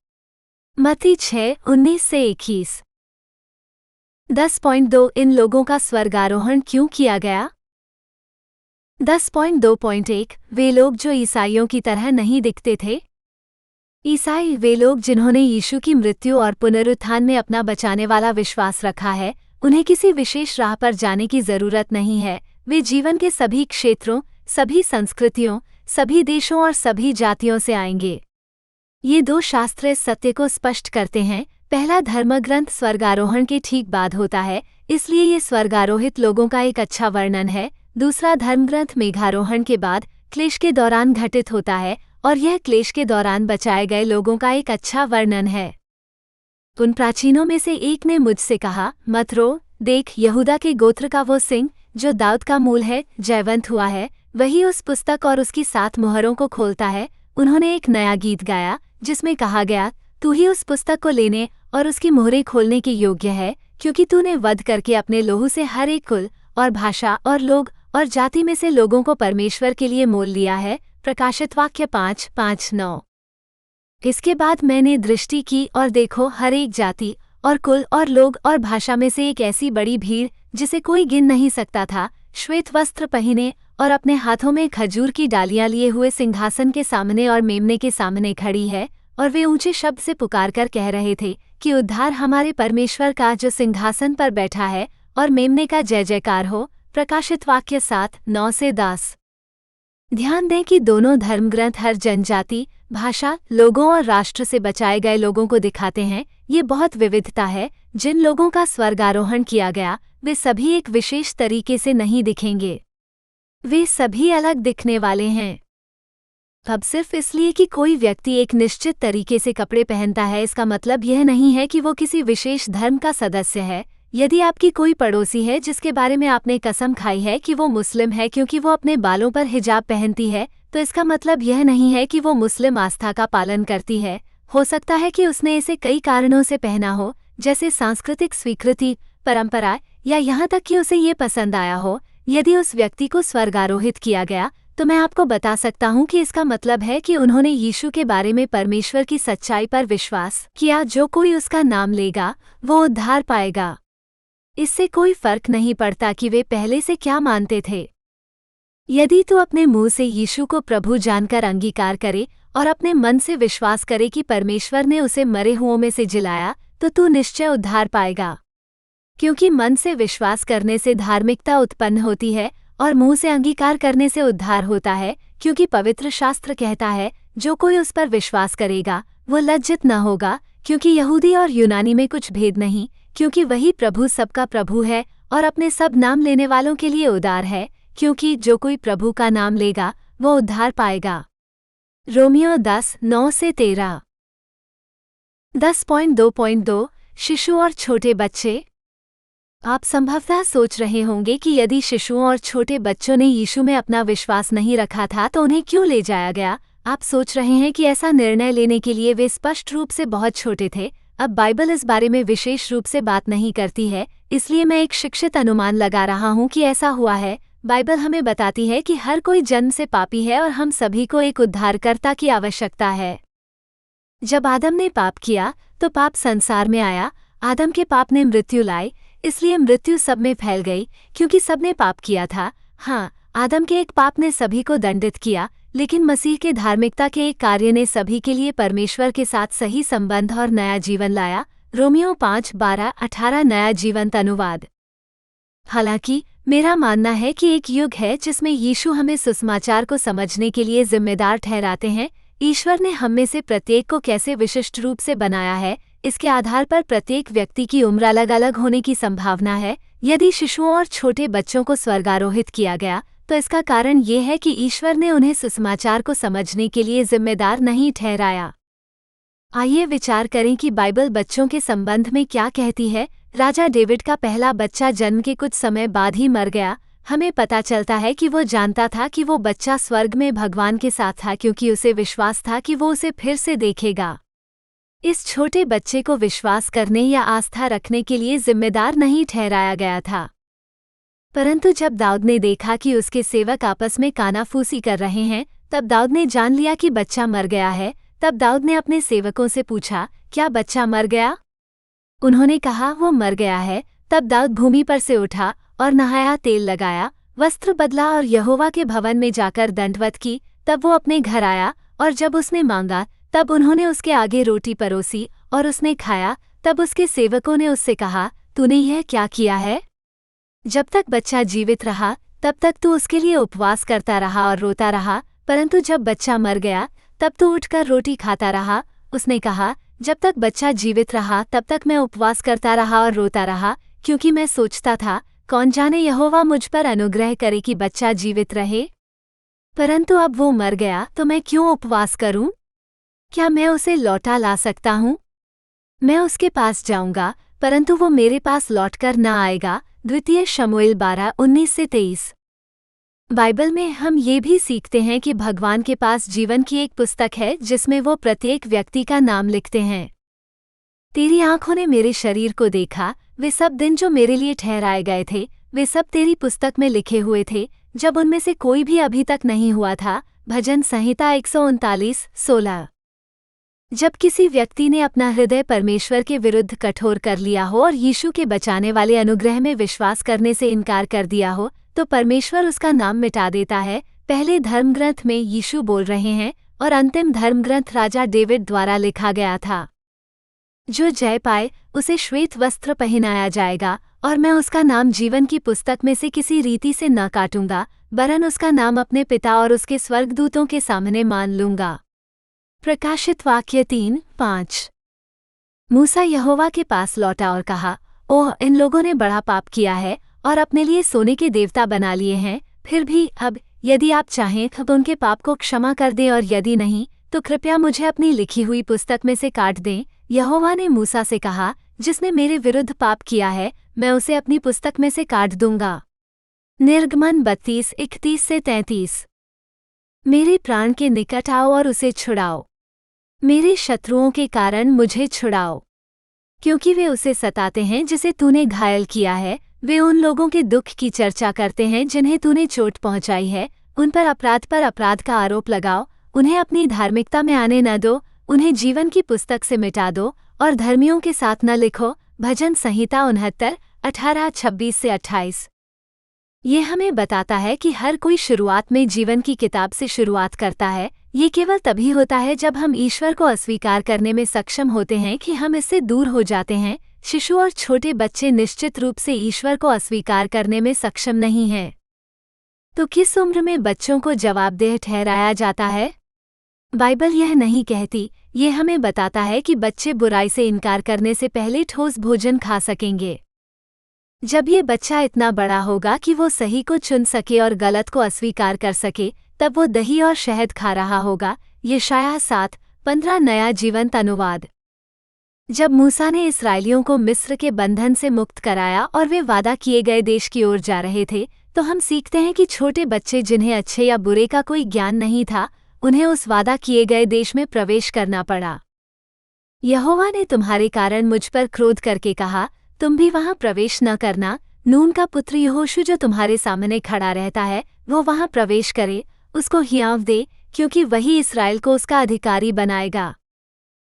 मत्ती 6:19-21। 10.2 इन लोगों का स्वर्गारोहण क्यों किया गया? 10.2.1 वे लोग जो ईसाइयों की तरह नहीं दिखते थे। ईसाई वे लोग जिन्होंने यीशु की मृत्यु और पुनरुत्थान में अपना बचाने वाला विश्वास रखा है। उन्हें किसी विशेष राह पर जाने की जरूरत नहीं है। वे जीवन के सभी क्षेत्रों, सभी संस्कृतियों, सभी देशों और सभी जातियों से आएंगे। ये दो शास्त्र इस सत्य को स्पष्ट करते हैं। पहला धर्मग्रंथ स्वर्गारोहण के ठीक बाद होता है, इसलिए ये स्वर्गारोहित लोगों का एक अच्छा वर्णन है। दूसरा धर्मग्रंथ मेघारोहण के बाद क्लेश के दौरान घटित होता है, और यह क्लेश के दौरान बचाए गए लोगों का एक अच्छा वर्णन है। उन प्राचीनों में से एक ने मुझसे कहा, मत रो, देख, यहूदा के गोत्र का वो सिंह जो दाऊद का मूल है जयवंत हुआ है। वही उस पुस्तक और उसकी 7 मुहरों को खोलता है। उन्होंने एक नया गीत गाया जिसमें कहा गया, तू ही उस पुस्तक को लेने और उसकी मोहरें खोलने के योग्य है, क्योंकि तूने वध करके अपने लोहू से हर एक कुल और भाषा और लोग और जाति में से लोगों को परमेश्वर के लिए मोल लिया है। प्रकाशित वाक्य 5:5-9। इसके बाद मैंने दृष्टि की और देखो, हर एक जाति और कुल और लोग और भाषा में से एक ऐसी बड़ी भीड़ जिसे कोई गिन नहीं सकता था, श्वेत वस्त्र पहने और अपने हाथों में खजूर की डालियां लिए हुए सिंहासन के सामने और मेमने के सामने खड़ी है। और वे ऊंचे शब्द से पुकारकर कह रहे थे कि उद्धार हमारे परमेश्वर का जो सिंहासन पर बैठा है और मेमने का जय जयकार हो। प्रकाशित वाक्य 7:9-10। ध्यान दें कि दोनों धर्मग्रंथ हर जनजाति, भाषा, लोगों और राष्ट्र से बचाए गए लोगों को दिखाते हैं। ये बहुत विविधता है। जिन लोगों का स्वर्गारोहण किया गया वे सभी एक विशेष तरीके से नहीं दिखेंगे, वे सभी अलग दिखने वाले हैं। अब सिर्फ इसलिए कि कोई व्यक्ति एक निश्चित तरीके से कपड़े पहनता है, इसका मतलब यह नहीं है कि वो किसी विशेष धर्म का सदस्य है। यदि आपकी कोई पड़ोसी है जिसके बारे में आपने कसम खाई है कि वो मुस्लिम है क्योंकि वो अपने बालों पर हिजाब पहनती है, तो इसका मतलब यह नहीं है कि वो मुस्लिम आस्था का पालन करती है। हो सकता है कि उसने इसे कई कारणों से पहना हो, जैसे सांस्कृतिक स्वीकृति, परंपरा, या यहाँ तक कि उसे ये पसंद आया हो। यदि उस व्यक्ति को स्वर्गारोहित किया गया तो मैं आपको बता सकता हूँ कि इसका मतलब है कि उन्होंने यीशु के बारे में परमेश्वर की सच्चाई पर विश्वास किया। जो कोई उसका नाम लेगा वो उद्धार पाएगा। इससे कोई फर्क नहीं पड़ता कि वे पहले से क्या मानते थे। यदि तू अपने मुंह से यीशु को प्रभु जानकर अंगीकार करे और अपने मन से विश्वास करे कि परमेश्वर ने उसे मरे हुओं में से जिलाया, तो तू निश्चय उद्धार पाएगा। क्योंकि मन से विश्वास करने से धार्मिकता उत्पन्न होती है और मुंह से अंगीकार करने से उद्धार होता है। क्योंकि पवित्र शास्त्र कहता है, जो कोई उस पर विश्वास करेगा वो लज्जित न होगा। क्योंकि यहूदी और यूनानी में कुछ भेद नहीं, क्योंकि वही प्रभु सबका प्रभु है और अपने सब नाम लेने वालों के लिए उदार है। क्योंकि जो कोई प्रभु का नाम लेगा वो उद्धार पाएगा। रोमियो 10:9-13। 10.2.2 शिशु और छोटे बच्चे। आप संभवतः सोच रहे होंगे कि यदि शिशुओं और छोटे बच्चों ने यीशु में अपना विश्वास नहीं रखा था तो उन्हें क्यों ले जाया गया। आप सोच रहे हैं कि ऐसा निर्णय लेने के लिए वे स्पष्ट रूप से बहुत छोटे थे। अब बाइबल इस बारे में विशेष रूप से बात नहीं करती है, इसलिए मैं एक शिक्षित अनुमान लगा रहा हूँ कि ऐसा हुआ है। बाइबल हमें बताती है कि हर कोई जन्म से पापी है और हम सभी को एक उद्धारकर्ता की आवश्यकता है। जब आदम ने पाप किया तो पाप संसार में आया। आदम के पाप ने मृत्यु लाई, इसलिए मृत्यु सब में फैल गई क्योंकि सबने पाप किया था। हाँ, आदम के एक पाप ने सभी को दंडित किया, लेकिन मसीह के धार्मिकता के एक कार्य ने सभी के लिए परमेश्वर के साथ सही संबंध और नया जीवन लाया। रोमियो 5:12-18 नया जीवंत अनुवाद। हालांकि मेरा मानना है कि एक युग है जिसमें यीशु हमें सुसमाचार को समझने के लिए जिम्मेदार ठहराते हैं। ईश्वर ने हम में से प्रत्येक को कैसे विशिष्ट रूप से बनाया है, इसके आधार पर प्रत्येक व्यक्ति की उम्र अलग अलग होने की संभावना है। यदि शिशुओं और छोटे बच्चों को स्वर्गारोहित किया गया तो इसका कारण ये है कि ईश्वर ने उन्हें सुसमाचार को समझने के लिए जिम्मेदार नहीं ठहराया। आइए विचार करें कि बाइबल बच्चों के संबंध में क्या कहती है। राजा डेविड का पहला बच्चा जन्म के कुछ समय बाद ही मर गया। हमें पता चलता है कि वो जानता था कि वो बच्चा स्वर्ग में भगवान के साथ था, क्योंकि उसे विश्वास था कि वो उसे फिर से देखेगा। इस छोटे बच्चे को विश्वास करने या आस्था रखने के लिए जिम्मेदार नहीं ठहराया गया था। परंतु जब दाऊद ने देखा कि उसके सेवक आपस में कानाफूसी कर रहे हैं, तब दाऊद ने जान लिया कि बच्चा मर गया है। तब दाऊद ने अपने सेवकों से पूछा, क्या बच्चा मर गया? उन्होंने कहा, वो मर गया है। तब दाऊद भूमि पर से उठा और नहाया, तेल लगाया, वस्त्र बदला और यहोवा के भवन में जाकर दंडवत की। तब वो अपने घर आया और जब उसने मांगा तब उन्होंने उसके आगे रोटी परोसी और उसने खाया। तब उसके सेवकों ने उससे कहा, तूने यह क्या किया है? जब तक बच्चा जीवित रहा तब तक तू उसके लिए उपवास करता रहा और रोता रहा, परंतु जब बच्चा मर गया तब तू उठकर रोटी खाता रहा। उसने कहा, जब तक बच्चा जीवित रहा तब तक मैं उपवास करता रहा और रोता रहा, क्योंकि मैं सोचता था, कौन जाने यहोवा मुझ पर अनुग्रह करे कि बच्चा जीवित रहे। परंतु अब वो मर गया तो मैं क्यों उपवास करूं? क्या मैं उसे लौटा ला सकता हूं? मैं उसके पास जाऊंगा, परंतु वो मेरे पास लौटकर न आएगा। द्वितीय शमूएल 12:19-23। बाइबल में हम ये भी सीखते हैं कि भगवान के पास जीवन की एक पुस्तक है जिसमें वो प्रत्येक व्यक्ति का नाम लिखते हैं। तेरी आंखों ने मेरे शरीर को देखा, वे सब दिन जो मेरे लिए ठहराए गए थे, वे सब तेरी पुस्तक में लिखे हुए थे, जब उनमें से कोई भी अभी तक नहीं हुआ था। भजन संहिता 139:16। जब किसी व्यक्ति ने अपना हृदय परमेश्वर के विरुद्ध कठोर कर लिया हो और यीशु के बचाने वाले अनुग्रह में विश्वास करने से इनकार कर दिया हो, तो परमेश्वर उसका नाम मिटा देता है। पहले धर्मग्रंथ में यीशु बोल रहे हैं और अंतिम धर्मग्रंथ राजा डेविड द्वारा लिखा गया था। जो जय पाए उसे श्वेत वस्त्र पहनाया जाएगा, और मैं उसका नाम जीवन की पुस्तक में से किसी रीति से न काटूंगा, वरन उसका नाम अपने पिता और उसके स्वर्गदूतों के सामने मान लूंगा। प्रकाशित वाक्य 3:5। मूसा यहोवा के पास लौटा और कहा, ओह, इन लोगों ने बड़ा पाप किया है और अपने लिए सोने के देवता बना लिए हैं। फिर भी अब यदि आप चाहें तो उनके पाप को क्षमा कर दें, और यदि नहीं तो कृपया मुझे अपनी लिखी हुई पुस्तक में से काट दें। यहोवा ने मूसा से कहा, जिसने मेरे विरुद्ध पाप किया है, मैं उसे अपनी पुस्तक में से काट दूंगा। निर्गमन 32:31-33। मेरे प्राण के निकट आओ और उसे छुड़ाओ, मेरे शत्रुओं के कारण मुझे छुड़ाओ, क्योंकि वे उसे सताते हैं जिसे तूने घायल किया है। वे उन लोगों के दुख की चर्चा करते हैं जिन्हें तूने चोट पहुंचाई है। उन पर अपराध का आरोप लगाओ, उन्हें अपनी धार्मिकता में आने न दो, उन्हें जीवन की पुस्तक से मिटा दो और धर्मियों के साथ न लिखो। भजन संहिता 69:18-26-28। ये हमें बताता है कि हर कोई शुरुआत में जीवन की किताब से शुरुआत करता है। ये केवल तभी होता है जब हम ईश्वर को अस्वीकार करने में सक्षम होते हैं कि हम इससे दूर हो जाते हैं। शिशु और छोटे बच्चे निश्चित रूप से ईश्वर को अस्वीकार करने में सक्षम नहीं हैं। तो किस उम्र में बच्चों को जवाबदेह ठहराया जाता है? बाइबल यह नहीं कहती। ये हमें बताता है कि बच्चे बुराई से इनकार करने से पहले ठोस भोजन खा सकेंगे। जब ये बच्चा इतना बड़ा होगा कि वो सही को चुन सके और गलत को अस्वीकार कर सके, तब वो दही और शहद खा रहा होगा। यशायाह 7:15 नया जीवंत अनुवाद। जब मूसा ने इस्राएलियों को मिस्र के बंधन से मुक्त कराया और वे वादा किए गए देश की ओर जा रहे थे, तो हम सीखते हैं कि छोटे बच्चे जिन्हें अच्छे या बुरे का कोई ज्ञान नहीं था, उन्हें उस वादा किए गए देश में प्रवेश करना पड़ा। यहोवा ने तुम्हारे कारण मुझ पर क्रोध करके कहा, तुम भी वहां प्रवेश न करना। नून का पुत्र यहोशू जो तुम्हारे सामने खड़ा रहता है, वो वहां प्रवेश करे, उसको हियाव दे, क्योंकि वही इस्राएल को उसका अधिकारी बनाएगा।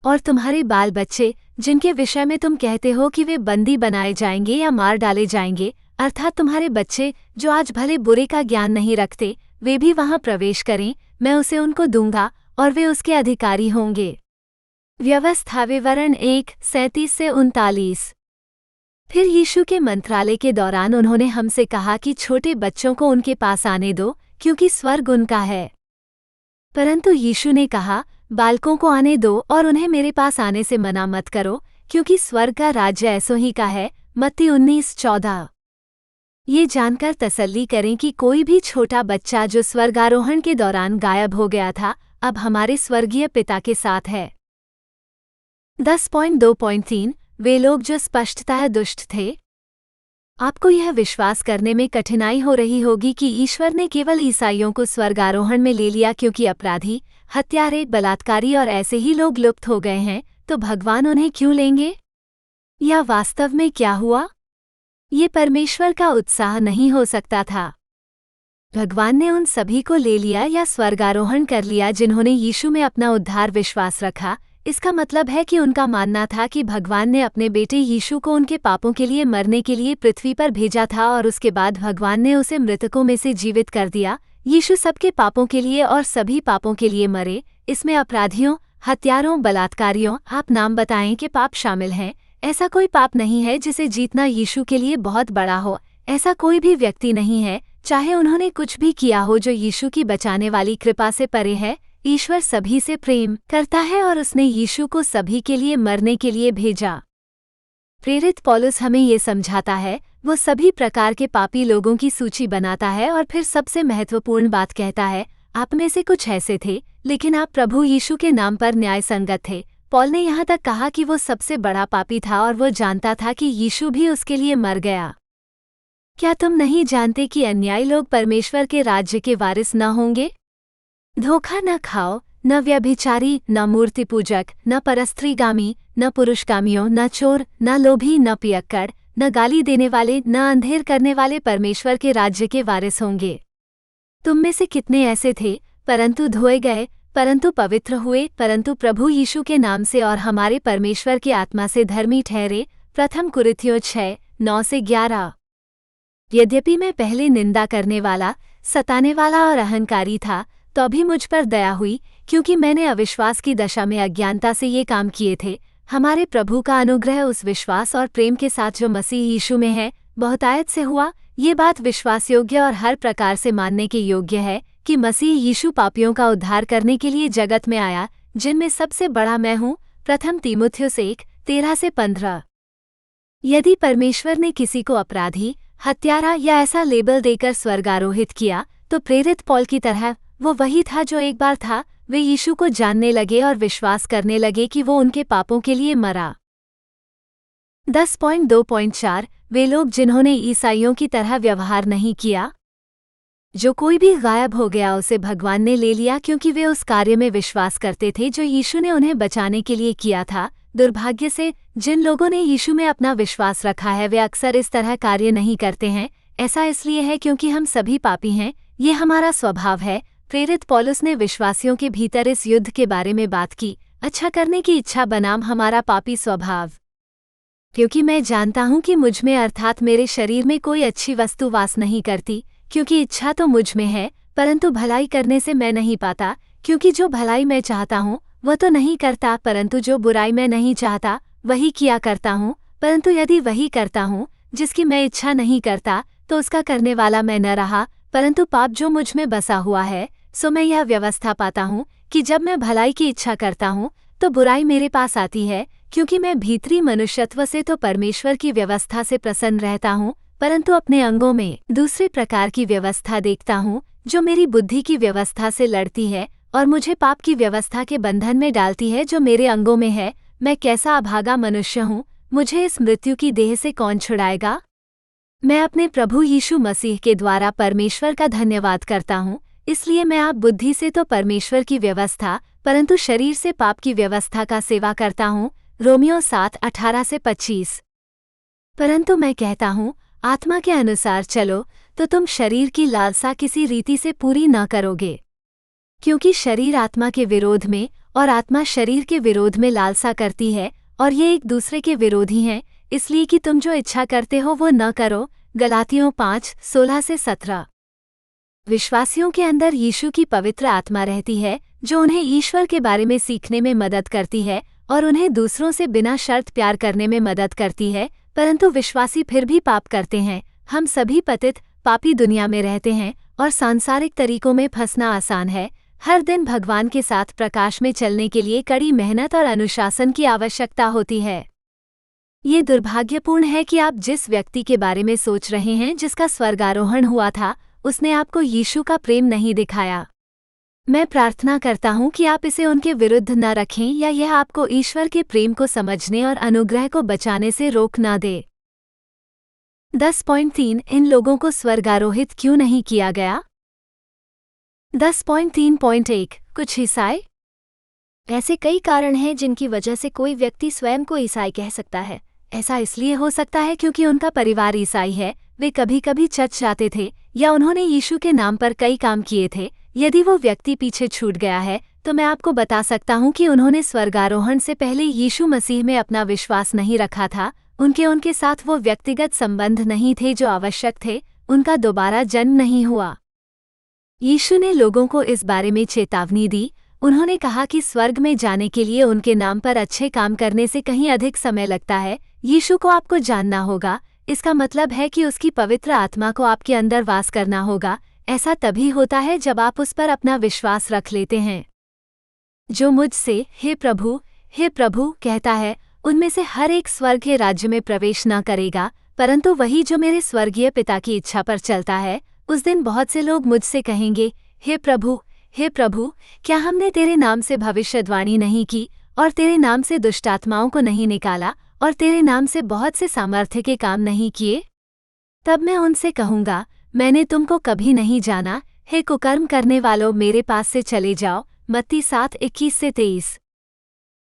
और तुम्हारे बाल बच्चे जिनके विषय में तुम कहते हो कि वे बंदी बनाए जाएंगे या मार डाले जाएंगे, अर्थात तुम्हारे बच्चे जो आज भले बुरे का ज्ञान नहीं रखते, वे भी वहां प्रवेश करें। मैं उसे उनको दूंगा और वे उसके अधिकारी होंगे। व्यवस्था विवरण 1:37-39। फिर यीशु के मंत्रालय के दौरान उन्होंने हमसे कहा कि छोटे बच्चों को उनके पास आने दो, क्योंकि स्वर्ग उनका है। परंतु यीशु ने कहा, बालकों को आने दो और उन्हें मेरे पास आने से मना मत करो, क्योंकि स्वर्ग का राज्य ऐसों ही का है। मत्ती 19:14। ये जानकर तसल्ली करें कि कोई भी छोटा बच्चा जो स्वर्गारोहण के दौरान गायब हो गया था, अब हमारे स्वर्गीय पिता के साथ है। 10.2.3 वे लोग जो स्पष्टतः दुष्ट थे। आपको यह विश्वास करने में कठिनाई हो रही होगी कि ईश्वर ने केवल ईसाइयों को स्वर्गारोहण में ले लिया क्योंकि अपराधी, हत्यारे, बलात्कारी और ऐसे ही लोग लुप्त हो गए हैं, तो भगवान उन्हें क्यों लेंगे? या वास्तव में क्या हुआ? ये परमेश्वर का उत्साह नहीं हो सकता था। भगवान ने उन सभी को ले लिया या स्वर्गारोहण कर लिया जिन्होंने यीशु में अपना उद्धार विश्वास रखा। इसका मतलब है कि उनका मानना था कि भगवान ने अपने बेटे यीशु को उनके पापों के लिए मरने के लिए पृथ्वी पर भेजा था और उसके बाद भगवान ने उसे मृतकों में से जीवित कर दिया। यीशु सबके पापों के लिए और सभी पापों के लिए मरे। इसमें अपराधियों, हत्यारों, बलात्कारियों, आप नाम बताएं कि पाप शामिल हैं। ऐसा कोई पाप नहीं है जिसे जीतना यीशु के लिए बहुत बड़ा हो। ऐसा कोई भी व्यक्ति नहीं है, चाहे उन्होंने कुछ भी किया हो, जो यीशु की बचाने वाली कृपा से परे है। ईश्वर सभी से प्रेम करता है और उसने यीशु को सभी के लिए मरने के लिए भेजा। प्रेरित पौलुस हमें ये समझाता है, वो सभी प्रकार के पापी लोगों की सूची बनाता है और फिर सबसे महत्वपूर्ण बात कहता है, आप में से कुछ ऐसे थे, लेकिन आप प्रभु यीशु के नाम पर न्याय संगत थे। पौल ने यहाँ तक कहा कि वो सबसे बड़ा पापी था और वो जानता था कि यीशु भी उसके लिए मर गया। क्या तुम नहीं जानते कि अन्यायी लोग परमेश्वर के राज्य के वारिस न होंगे? धोखा न खाओ, न व्यभिचारी, न मूर्ति पूजक, न परस्त्रीगामी, न पुरुषगामियों, न चोर, न लोभी, न पियक्कड़, न गाली देने वाले, न अंधेर करने वाले परमेश्वर के राज्य के वारिस होंगे। तुम में से कितने ऐसे थे, परंतु धोए गए, परंतु पवित्र हुए, परंतु प्रभु यीशु के नाम से और हमारे परमेश्वर की आत्मा से धर्मी ठहरे। प्रथम कुरिन्थियों 6:9-11। यद्यपि मैं पहले निंदा करने वाला, सताने वाला और अहंकारी था, तो भी मुझ पर दया हुई, क्योंकि मैंने अविश्वास की दशा में अज्ञानता से ये काम किए थे। हमारे प्रभु का अनुग्रह उस विश्वास और प्रेम के साथ जो मसीह यीशु में है, बहुतायत से हुआ। ये बात विश्वासयोग्य और हर प्रकार से मानने के योग्य है कि मसीह यीशु पापियों का उद्धार करने के लिए जगत में आया, जिनमें सबसे बड़ा मैं हूँ। प्रथम तीमुथियुस 1:13-15। यदि परमेश्वर ने किसी को अपराधी, हत्यारा या ऐसा लेबल देकर स्वर्गारोहित किया, तो प्रेरित पौल की तरह वो वही था जो एक बार था। वे यीशु को जानने लगे और विश्वास करने लगे कि वो उनके पापों के लिए मरा। 10.2.4 वे लोग जिन्होंने ईसाइयों की तरह व्यवहार नहीं किया। जो कोई भी गायब हो गया उसे भगवान ने ले लिया, क्योंकि वे उस कार्य में विश्वास करते थे जो यीशु ने उन्हें बचाने के लिए किया था। दुर्भाग्य से जिन लोगों ने यीशु में अपना विश्वास रखा है, वे अक्सर इस तरह कार्य नहीं करते हैं। ऐसा इसलिए है क्योंकि हम सभी पापी हैं, ये हमारा स्वभाव है। प्रेरित पौलुस ने विश्वासियों के भीतर इस युद्ध के बारे में बात की, अच्छा करने की इच्छा बनाम हमारा पापी स्वभाव। क्योंकि मैं जानता हूं कि मुझ में अर्थात मेरे शरीर में कोई अच्छी वस्तु वास नहीं करती, क्योंकि इच्छा तो मुझ में है, परंतु भलाई करने से मैं नहीं पाता। क्योंकि जो भलाई मैं चाहता हूँ वह तो नहीं करता, परंतु जो बुराई मैं नहीं चाहता वही किया करता हूँ। परंतु यदि वही करता हूँ जिसकी मैं इच्छा नहीं करता, तो उसका करने वाला मैं न रहा, परंतु पाप जो मुझ में बसा हुआ है। सो मैं यह व्यवस्था पाता हूँ कि जब मैं भलाई की इच्छा करता हूँ तो बुराई मेरे पास आती है, क्योंकि मैं भीतरी मनुष्यत्व से तो परमेश्वर की व्यवस्था से प्रसन्न रहता हूँ, परंतु अपने अंगों में दूसरे प्रकार की व्यवस्था देखता हूँ, जो मेरी बुद्धि की व्यवस्था से लड़ती है और मुझे पाप की व्यवस्था के बंधन में डालती है जो मेरे अंगों में है। मैं कैसा अभागा मनुष्य हूँ, मुझे इस मृत्यु की देह से कौन छुड़ाएगा। मैं अपने प्रभु यीशु मसीह के द्वारा परमेश्वर का धन्यवाद करता हूँ। इसलिए मैं आप बुद्धि से तो परमेश्वर की व्यवस्था, परंतु शरीर से पाप की व्यवस्था का सेवा करता हूँ। रोमियो 7:18-25। परंतु मैं कहता हूँ, आत्मा के अनुसार चलो, तो तुम शरीर की लालसा किसी रीति से पूरी न करोगे। क्योंकि शरीर आत्मा के विरोध में और आत्मा शरीर के विरोध में लालसा करती है, और ये एक दूसरे के विरोधी हैं, इसलिए कि तुम जो इच्छा करते हो वो न करो। गलातियों 5:16-17। विश्वासियों के अंदर यीशु की पवित्र आत्मा रहती है, जो उन्हें ईश्वर के बारे में सीखने में मदद करती है और उन्हें दूसरों से बिना शर्त प्यार करने में मदद करती है। परंतु विश्वासी फिर भी पाप करते हैं। हम सभी पतित पापी दुनिया में रहते हैं और सांसारिक तरीकों में फंसना आसान है। हर दिन भगवान के साथ प्रकाश में चलने के लिए कड़ी मेहनत और अनुशासन की आवश्यकता होती है। ये दुर्भाग्यपूर्ण है कि आप जिस व्यक्ति के बारे में सोच रहे हैं जिसका स्वर्गारोहण हुआ था, उसने आपको यीशु का प्रेम नहीं दिखाया। मैं प्रार्थना करता हूँ कि आप इसे उनके विरुद्ध न रखें, या यह आपको ईश्वर के प्रेम को समझने और अनुग्रह को बचाने से रोक न दे। 10.3 इन लोगों को स्वर्गारोहित क्यों नहीं किया गया। 10.3.1 कुछ ईसाई। ऐसे कई कारण हैं जिनकी वजह से कोई व्यक्ति स्वयं को ईसाई कह सकता है। ऐसा इसलिए हो सकता है क्योंकि उनका परिवार ईसाई है, वे कभी कभी चर्च जाते थे, या उन्होंने यीशु के नाम पर कई काम किए थे। यदि वो व्यक्ति पीछे छूट गया है, तो मैं आपको बता सकता हूँ कि उन्होंने स्वर्गारोहण से पहले यीशु मसीह में अपना विश्वास नहीं रखा था। उनके साथ वो व्यक्तिगत संबंध नहीं थे जो आवश्यक थे। उनका दोबारा जन्म नहीं हुआ। यीशु ने लोगों को इस बारे में चेतावनी दी। उन्होंने कहा कि स्वर्ग में जाने के लिए उनके नाम पर अच्छे काम करने से कहीं अधिक समय लगता है। यीशु को आपको जानना होगा। इसका मतलब है कि उसकी पवित्र आत्मा को आपके अंदर वास करना होगा। ऐसा तभी होता है जब आप उस पर अपना विश्वास रख लेते हैं। जो मुझसे हे प्रभु कहता है, उनमें से हर एक स्वर्ग के राज्य में प्रवेश न करेगा, परंतु वही जो मेरे स्वर्गीय पिता की इच्छा पर चलता है। उस दिन बहुत से लोग मुझसे कहेंगे, हे प्रभु, क्या हमने तेरे नाम से भविष्यवाणी नहीं की, और तेरे नाम से दुष्टात्माओं को नहीं निकाला, और तेरे नाम से बहुत से सामर्थ्य के काम नहीं किए। तब मैं उनसे कहूँगा, मैंने तुमको कभी नहीं जाना। हे कुकर्म करने वालों, मेरे पास से चले जाओ, मत्ती 7:21-23।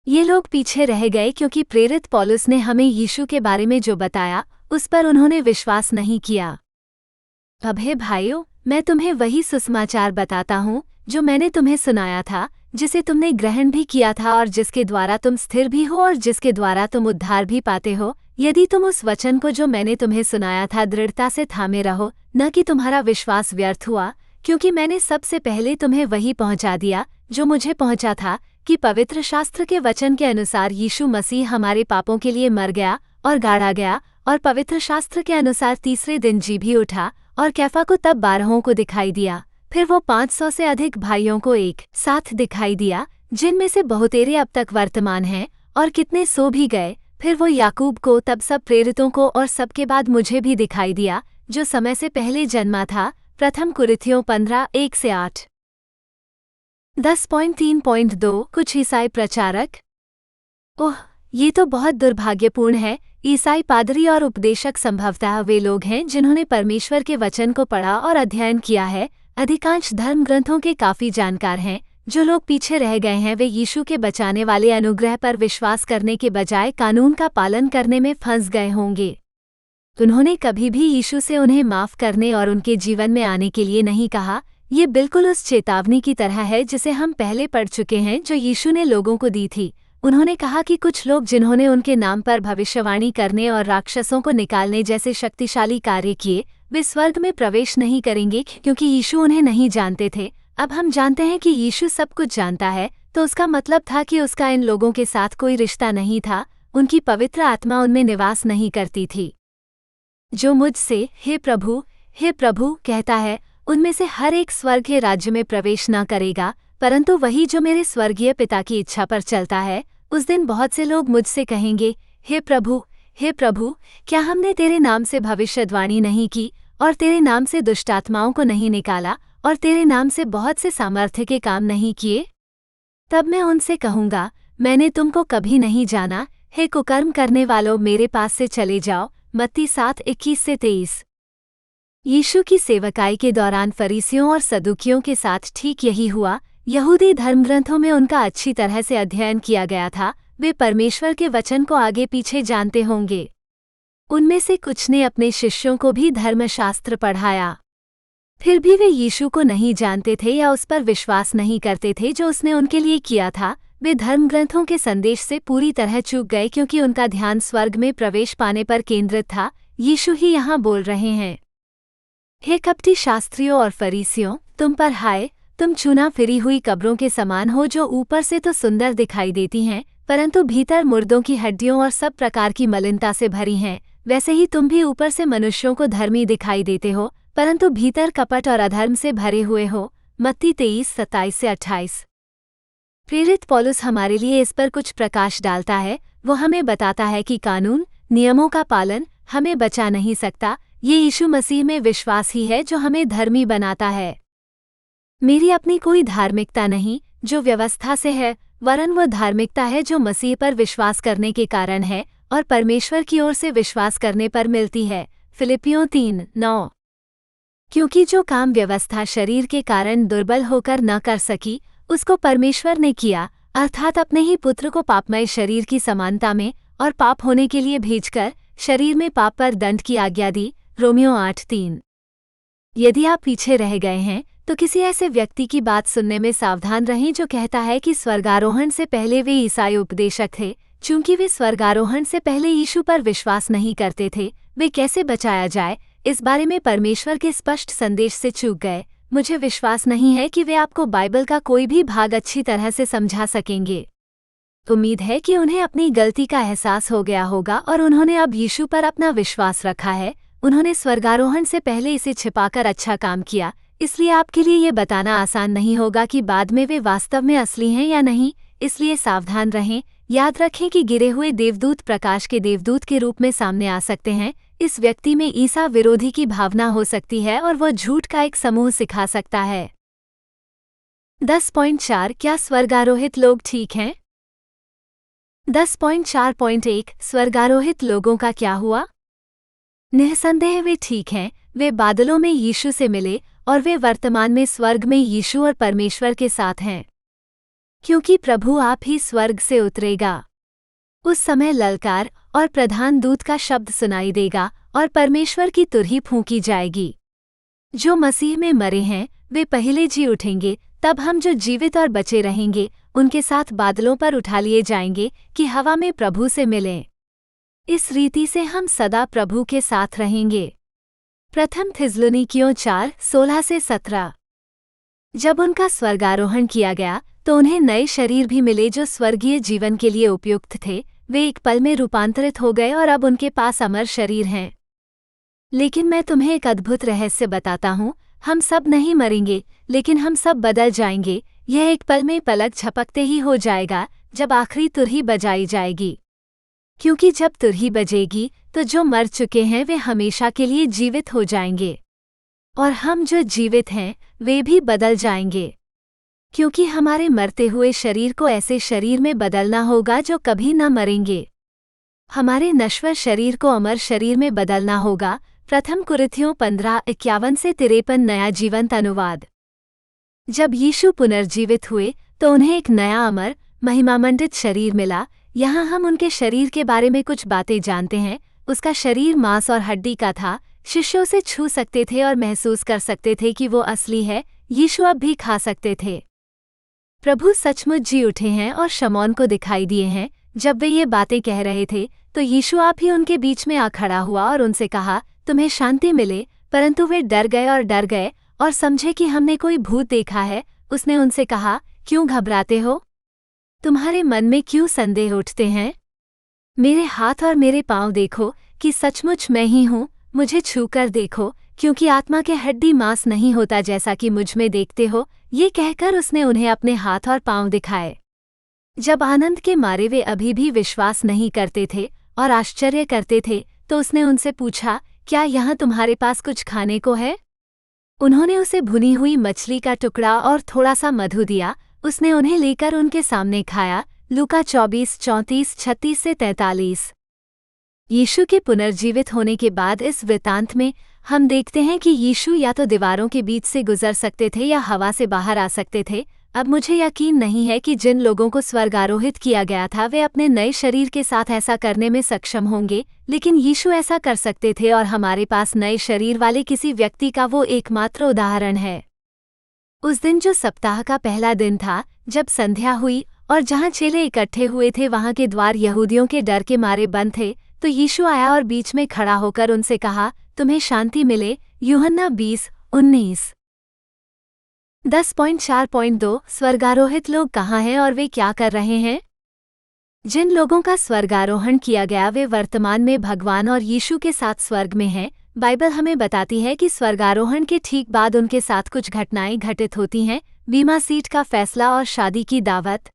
ये लोग पीछे रह गए क्योंकि प्रेरित पौलुस ने हमें यीशु के बारे में जो बताया उस पर उन्होंने विश्वास नहीं किया। अब हे भाइयों, मैं तुम्हें वही सुसमाचार बताता हूँ जो मैंने तुम्हें सुनाया था, जिसे तुमने ग्रहण भी किया था और जिसके द्वारा तुम स्थिर भी हो और जिसके द्वारा तुम उद्धार भी पाते हो, यदि तुम उस वचन को जो मैंने तुम्हें सुनाया था दृढ़ता से थामे रहो, न कि तुम्हारा विश्वास व्यर्थ हुआ, क्योंकि मैंने सबसे पहले तुम्हें वही पहुंचा दिया जो मुझे पहुंचा था, कि पवित्र शास्त्र के वचन के अनुसार यीशु मसीह हमारे पापों के लिए मर गया और गाड़ा गया, और पवित्र शास्त्र के अनुसार तीसरे दिन जी भी उठा, और कैफा को तब 12 को दिखाई दिया, फिर वो 500 से अधिक भाइयों को एक साथ दिखाई दिया, जिनमें से बहुतेरे अब तक वर्तमान हैं और कितने सो भी गए। फिर वो याकूब को, तब सब प्रेरितों को और सबके बाद मुझे भी दिखाई दिया, जो समय से पहले जन्मा था। प्रथम कुरिन्थियों 15:1-8। 10.3.2 कुछ ईसाई प्रचारक। ओह, ये तो बहुत दुर्भाग्यपूर्ण है। ईसाई पादरी और उपदेशक संभवतः वे लोग हैं जिन्होंने परमेश्वर के वचन को पढ़ा और अध्ययन किया है। अधिकांश धर्म ग्रंथों के काफी जानकार हैं। जो लोग पीछे रह गए हैं वे यीशु के बचाने वाले अनुग्रह पर विश्वास करने के बजाय कानून का पालन करने में फंस गए होंगे। उन्होंने कभी भी यीशु से उन्हें माफ करने और उनके जीवन में आने के लिए नहीं कहा। ये बिल्कुल उस चेतावनी की तरह है जिसे हम पहले पढ़ चुके हैं, जो यीशु ने लोगों को दी थी। उन्होंने कहा कि कुछ लोग जिन्होंने उनके नाम पर भविष्यवाणी करने और राक्षसों को निकालने जैसे शक्तिशाली कार्य किए, वे स्वर्ग में प्रवेश नहीं करेंगे, क्योंकि यीशु उन्हें नहीं जानते थे। अब हम जानते हैं कि यीशु सब कुछ जानता है, तो उसका मतलब था कि उसका इन लोगों के साथ कोई रिश्ता नहीं था। उनकी पवित्र आत्मा उनमें निवास नहीं करती थी। जो मुझसे हे प्रभु कहता है, उनमें से हर एक स्वर्ग के राज्य में प्रवेश न करेगा, परंतु वही जो मेरे स्वर्गीय पिता की इच्छा पर चलता है। उस दिन बहुत से लोग मुझसे कहेंगे, हे प्रभु, क्या हमने तेरे नाम से भविष्यवाणी नहीं की, और तेरे नाम से दुष्टात्माओं को नहीं निकाला, और तेरे नाम से बहुत से सामर्थ्य के काम नहीं किए? तब मैं उनसे कहूँगा, मैंने तुमको कभी नहीं जाना। हे कुकर्म करने वालों, मेरे पास से चले जाओ। मत्ती 7:21-23। यीशु की सेवकाई के दौरान फरीसियों और सदुकियों के साथ ठीक यही हुआ। यहूदी धर्मग्रंथों में उनका अच्छी तरह से अध्ययन किया गया था। वे परमेश्वर के वचन को आगे पीछे जानते होंगे। उनमें से कुछ ने अपने शिष्यों को भी धर्मशास्त्र पढ़ाया। फिर भी वे यीशु को नहीं जानते थे या उस पर विश्वास नहीं करते थे जो उसने उनके लिए किया था। वे धर्मग्रंथों के संदेश से पूरी तरह चूक गए, क्योंकि उनका ध्यान स्वर्ग में प्रवेश पाने पर केंद्रित था। यीशु ही यहाँ बोल रहे हैं, हे कपटी शास्त्रियों और फरीसियों, तुम पर हाय, तुम चुना फिरी हुई कब्रों के समान हो, जो ऊपर से तो सुंदर दिखाई देती हैं, परंतु भीतर मुर्दों की हड्डियों और सब प्रकार की मलिनता से भरी हैं। वैसे ही तुम भी ऊपर से मनुष्यों को धर्मी दिखाई देते हो, परंतु भीतर कपट और अधर्म से भरे हुए हो। मत्ती 23:27-28। प्रेरित पौलुस हमारे लिए इस पर कुछ प्रकाश डालता है। वो हमें बताता है कि कानून, नियमों का पालन हमें बचा नहीं सकता। ये यीशु मसीह में विश्वास ही है जो हमें धर्मी बनाता है। मेरी अपनी कोई धार्मिकता नहीं जो व्यवस्था से है, वरन वो धार्मिकता है जो मसीह पर विश्वास करने के कारण है और परमेश्वर की ओर से विश्वास करने पर मिलती है। फिलिपियों 3:9। क्योंकि जो काम व्यवस्था शरीर के कारण दुर्बल होकर न कर सकी, उसको परमेश्वर ने किया, अर्थात अपने ही पुत्र को पापमय शरीर की समानता में और पाप होने के लिए भेजकर शरीर में पाप पर दंड की आज्ञा दी। रोमियो 8:3। यदि आप पीछे रह गए हैं तो किसी ऐसे व्यक्ति की बात सुनने में सावधान रहें जो कहता है कि स्वर्गारोहण से पहले वे ईसाई उपदेशक थे। चूंकि वे स्वर्गारोहण से पहले यीशु पर विश्वास नहीं करते थे, वे कैसे बचाया जाए, इस बारे में परमेश्वर के स्पष्ट संदेश से चूक गए। मुझे विश्वास नहीं है कि वे आपको बाइबल का कोई भी भाग अच्छी तरह से समझा सकेंगे। उम्मीद है कि उन्हें अपनी गलती का एहसास हो गया होगा और उन्होंने अब यीशु पर अपना विश्वास रखा है। उन्होंने स्वर्गारोहण से पहले इसे छिपाकर अच्छा काम किया, इसलिए आपके लिए ये बताना आसान नहीं होगा कि बाद में वे वास्तव में असली हैं या नहीं। इसलिए सावधान रहें। याद रखें कि गिरे हुए देवदूत प्रकाश के देवदूत के रूप में सामने आ सकते हैं। इस व्यक्ति में ईसा विरोधी की भावना हो सकती है और वह झूठ का एक समूह सिखा सकता है। 10.4 क्या स्वर्गारोहित लोग ठीक हैं? 10.4.1 स्वर्गारोहित लोगों का क्या हुआ? निःसंदेह वे ठीक हैं। वे बादलों में यीशु से मिले और वे वर्तमान में स्वर्ग में यीशु और परमेश्वर के साथ हैं। क्योंकि प्रभु आप ही स्वर्ग से उतरेगा। उस समय ललकार और प्रधान दूत का शब्द सुनाई देगा और परमेश्वर की तुरही फूंकी जाएगी। जो मसीह में मरे हैं वे पहले जी उठेंगे, तब हम जो जीवित और बचे रहेंगे उनके साथ बादलों पर उठा लिए जाएंगे कि हवा में प्रभु से मिलें। इस रीति से हम सदा प्रभु के साथ रहेंगे। प्रथम थिस्सलुनीकियों 4:16-17। जब उनका स्वर्गारोहण किया गया तो उन्हें नए शरीर भी मिले जो स्वर्गीय जीवन के लिए उपयुक्त थे। वे एक पल में रूपांतरित हो गए और अब उनके पास अमर शरीर हैं। लेकिन मैं तुम्हें एक अद्भुत रहस्य बताता हूँ, हम सब नहीं मरेंगे, लेकिन हम सब बदल जाएंगे। यह एक पल में पलक झपकते ही हो जाएगा जब आखिरी तुरही बजाई जाएगी। क्योंकि जब तुरही बजेगी तो जो मर चुके हैं वे हमेशा के लिए जीवित हो जाएंगे, और हम जो जीवित हैं वे भी बदल जाएंगे। क्योंकि हमारे मरते हुए शरीर को ऐसे शरीर में बदलना होगा जो कभी न मरेंगे। हमारे नश्वर शरीर को अमर शरीर में बदलना होगा। प्रथम कुरिन्थियों 15:51-53 नया जीवंत अनुवाद। जब यीशु पुनर्जीवित हुए तो उन्हें एक नया अमर महिमामंडित शरीर मिला। यहाँ हम उनके शरीर के बारे में कुछ बातें जानते हैं। उसका शरीर मांस और हड्डी का था। शिष्य उसे छू सकते थे और महसूस कर सकते थे कि वो असली है। यीशु अब भी खा सकते थे। प्रभु सचमुच जी उठे हैं और शमौन को दिखाई दिए हैं। जब वे ये बातें कह रहे थे तो यीशु आप ही उनके बीच में आ खड़ा हुआ और उनसे कहा, तुम्हें शांति मिले। परंतु वे डर गए और समझे कि हमने कोई भूत देखा है। उसने उनसे कहा, क्यों घबराते हो? तुम्हारे मन में क्यों संदेह उठते हैं? मेरे हाथ और मेरे पांव देखो कि सचमुच मैं ही हूँ। मुझे छूकर देखो, क्योंकि आत्मा के हड्डी मांस नहीं होता जैसा कि मुझ में देखते हो। ये कहकर उसने उन्हें अपने हाथ और पांव दिखाए। जब आनंद के मारे वे अभी भी विश्वास नहीं करते थे और आश्चर्य करते थे तो उसने उनसे पूछा, क्या यहाँ तुम्हारे पास कुछ खाने को है? उन्होंने उसे भुनी हुई मछली का टुकड़ा और थोड़ा सा मधु दिया। उसने उन्हें लेकर उनके सामने खाया। लूका 24:34-36-43। यीशु के पुनर्जीवित होने के बाद इस वृत्तांत में हम देखते हैं कि यीशु या तो दीवारों के बीच से गुजर सकते थे या हवा से बाहर आ सकते थे। अब मुझे यकीन नहीं है कि जिन लोगों को स्वर्गारोहित किया गया था वे अपने नए शरीर के साथ ऐसा करने में सक्षम होंगे, लेकिन यीशु ऐसा कर सकते थे और हमारे पास नए शरीर वाले किसी व्यक्ति का वो एकमात्र उदाहरण है। उस दिन जो सप्ताह का पहला दिन था, जब संध्या हुई और जहाँ चेले इकट्ठे हुए थे वहाँ के द्वार यहूदियों के डर के मारे बंद थे, तो यीशु आया और बीच में खड़ा होकर उनसे कहा, तुम्हें शांति मिले। यूहन्ना 20:19। 10.4.2 स्वर्गारोहित लोग कहाँ हैं और वे क्या कर रहे हैं? जिन लोगों का स्वर्गारोहण किया गया वे वर्तमान में भगवान और यीशु के साथ स्वर्ग में हैं। बाइबल हमें बताती है कि स्वर्गारोहण के ठीक बाद उनके साथ कुछ घटनाएं घटित होती हैं। बीमा सीट का फैसला और शादी की दावत।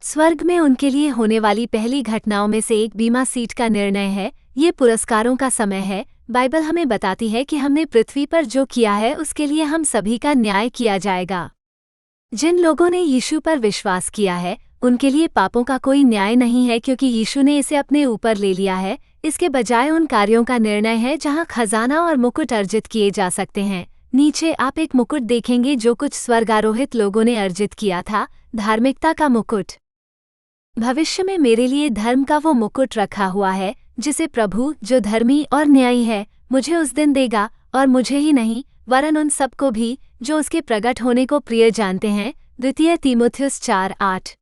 स्वर्ग में उनके लिए होने वाली पहली घटनाओं में से एक बीमा सीट का निर्णय है। ये पुरस्कारों का समय है। बाइबल हमें बताती है कि हमने पृथ्वी पर जो किया है उसके लिए हम सभी का न्याय किया जाएगा। जिन लोगों ने यीशु पर विश्वास किया है उनके लिए पापों का कोई न्याय नहीं है, क्योंकि यीशु ने इसे अपने ऊपर ले लिया है। इसके बजाय उन कार्यों का निर्णय है जहां खजाना और मुकुट अर्जित किए जा सकते हैं। नीचे आप एक मुकुट देखेंगे जो कुछ स्वर्गारोहित लोगों ने अर्जित किया था, धार्मिकता का मुकुट। भविष्य में मेरे लिए धर्म का वो मुकुट रखा हुआ है जिसे प्रभु, जो धर्मी और न्यायी है, मुझे उस दिन देगा, और मुझे ही नहीं वरन उन सबको भी जो उसके प्रकट होने को प्रिय जानते हैं। 2 तीमुथियुस 4:8।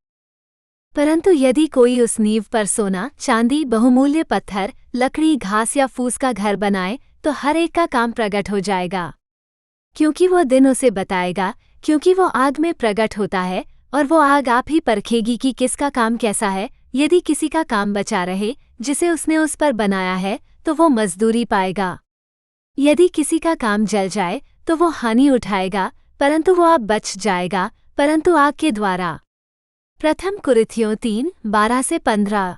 परंतु यदि कोई उस नींव पर सोना, चांदी, बहुमूल्य पत्थर, लकड़ी, घास या फूस का घर बनाए तो हर एक का काम प्रकट हो जाएगा, क्योंकि वो दिन उसे बताएगा, क्योंकि वो आग में प्रकट होता है और वो आग आप ही परखेगी कि किसका काम कैसा है। यदि किसी का काम बचा रहे जिसे उसने उस पर बनाया है तो वो मजदूरी पाएगा। यदि किसी का काम जल जाए तो वो हानि उठाएगा, परंतु वो आप बच जाएगा, परंतु आग के द्वारा। प्रथम कुरिन्थियों 3:12-15।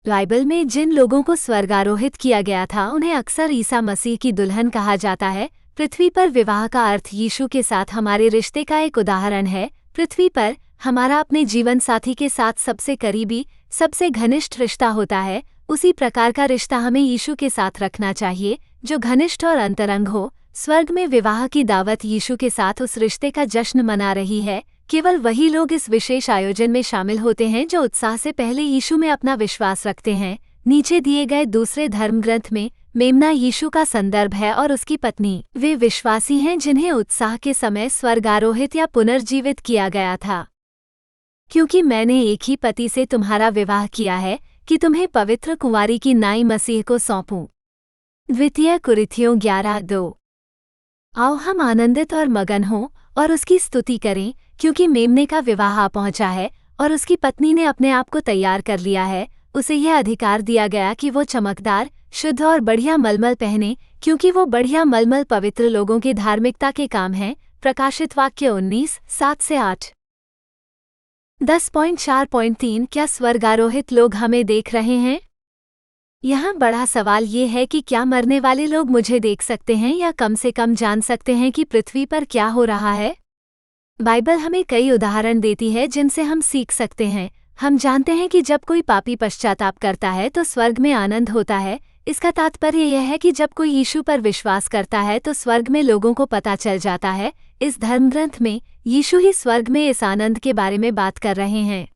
बाइबल में जिन लोगों को स्वर्गारोहित किया गया था उन्हें अक्सर ईसा मसीह की दुल्हन कहा जाता है। पृथ्वी पर विवाह का अर्थ यीशु के साथ हमारे रिश्ते का एक उदाहरण है। पृथ्वी पर हमारा अपने जीवन साथी के साथ सबसे करीबी, सबसे घनिष्ठ रिश्ता होता है। उसी प्रकार का रिश्ता हमें यीशु के साथ रखना चाहिए, जो घनिष्ठ और अंतरंग हो। स्वर्ग में विवाह की दावत यीशु के साथ उस रिश्ते का जश्न मना रही है, केवल वही लोग इस विशेष आयोजन में शामिल होते हैं जो उत्साह से पहले यीशु में अपना विश्वास रखते हैं। नीचे दिए गए दूसरे धर्मग्रंथ में मेमना यीशु का संदर्भ है और उसकी पत्नी वे विश्वासी हैं जिन्हें उत्साह के समय स्वर्गारोहित या पुनर्जीवित किया गया था। क्योंकि मैंने एक ही पति से तुम्हारा विवाह किया है कि तुम्हें पवित्र कुंवारी की नाई मसीह को सौंपूं। द्वितीय कुरिन्थियों 11:2। आओ हम आनंदित और मगन हों और उसकी स्तुति करें, क्योंकि मेमने का विवाह आ पहुंचा है और उसकी पत्नी ने अपने आप को तैयार कर लिया है। उसे यह अधिकार दिया गया कि वो चमकदार, शुद्ध और बढ़िया मलमल पहने, क्योंकि वो बढ़िया मलमल पवित्र लोगों की धार्मिकता के काम हैं। प्रकाशित वाक्य 19:7-8। 10.4.3 क्या स्वर्गारोहित लोग हमें देख रहे हैं? यहाँ बड़ा सवाल ये है कि क्या मरने वाले लोग मुझे देख सकते हैं या कम से कम जान सकते हैं कि पृथ्वी पर क्या हो रहा है? बाइबल हमें कई उदाहरण देती है जिनसे हम सीख सकते हैं। हम जानते हैं कि जब कोई पापी पश्चाताप करता है तो स्वर्ग में आनंद होता है। इसका तात्पर्य यह है कि जब कोई यीशु पर विश्वास करता है तो स्वर्ग में लोगों को पता चल जाता है। इस धर्मग्रंथ में यीशु ही स्वर्ग में इस आनंद के बारे में बात कर रहे हैं।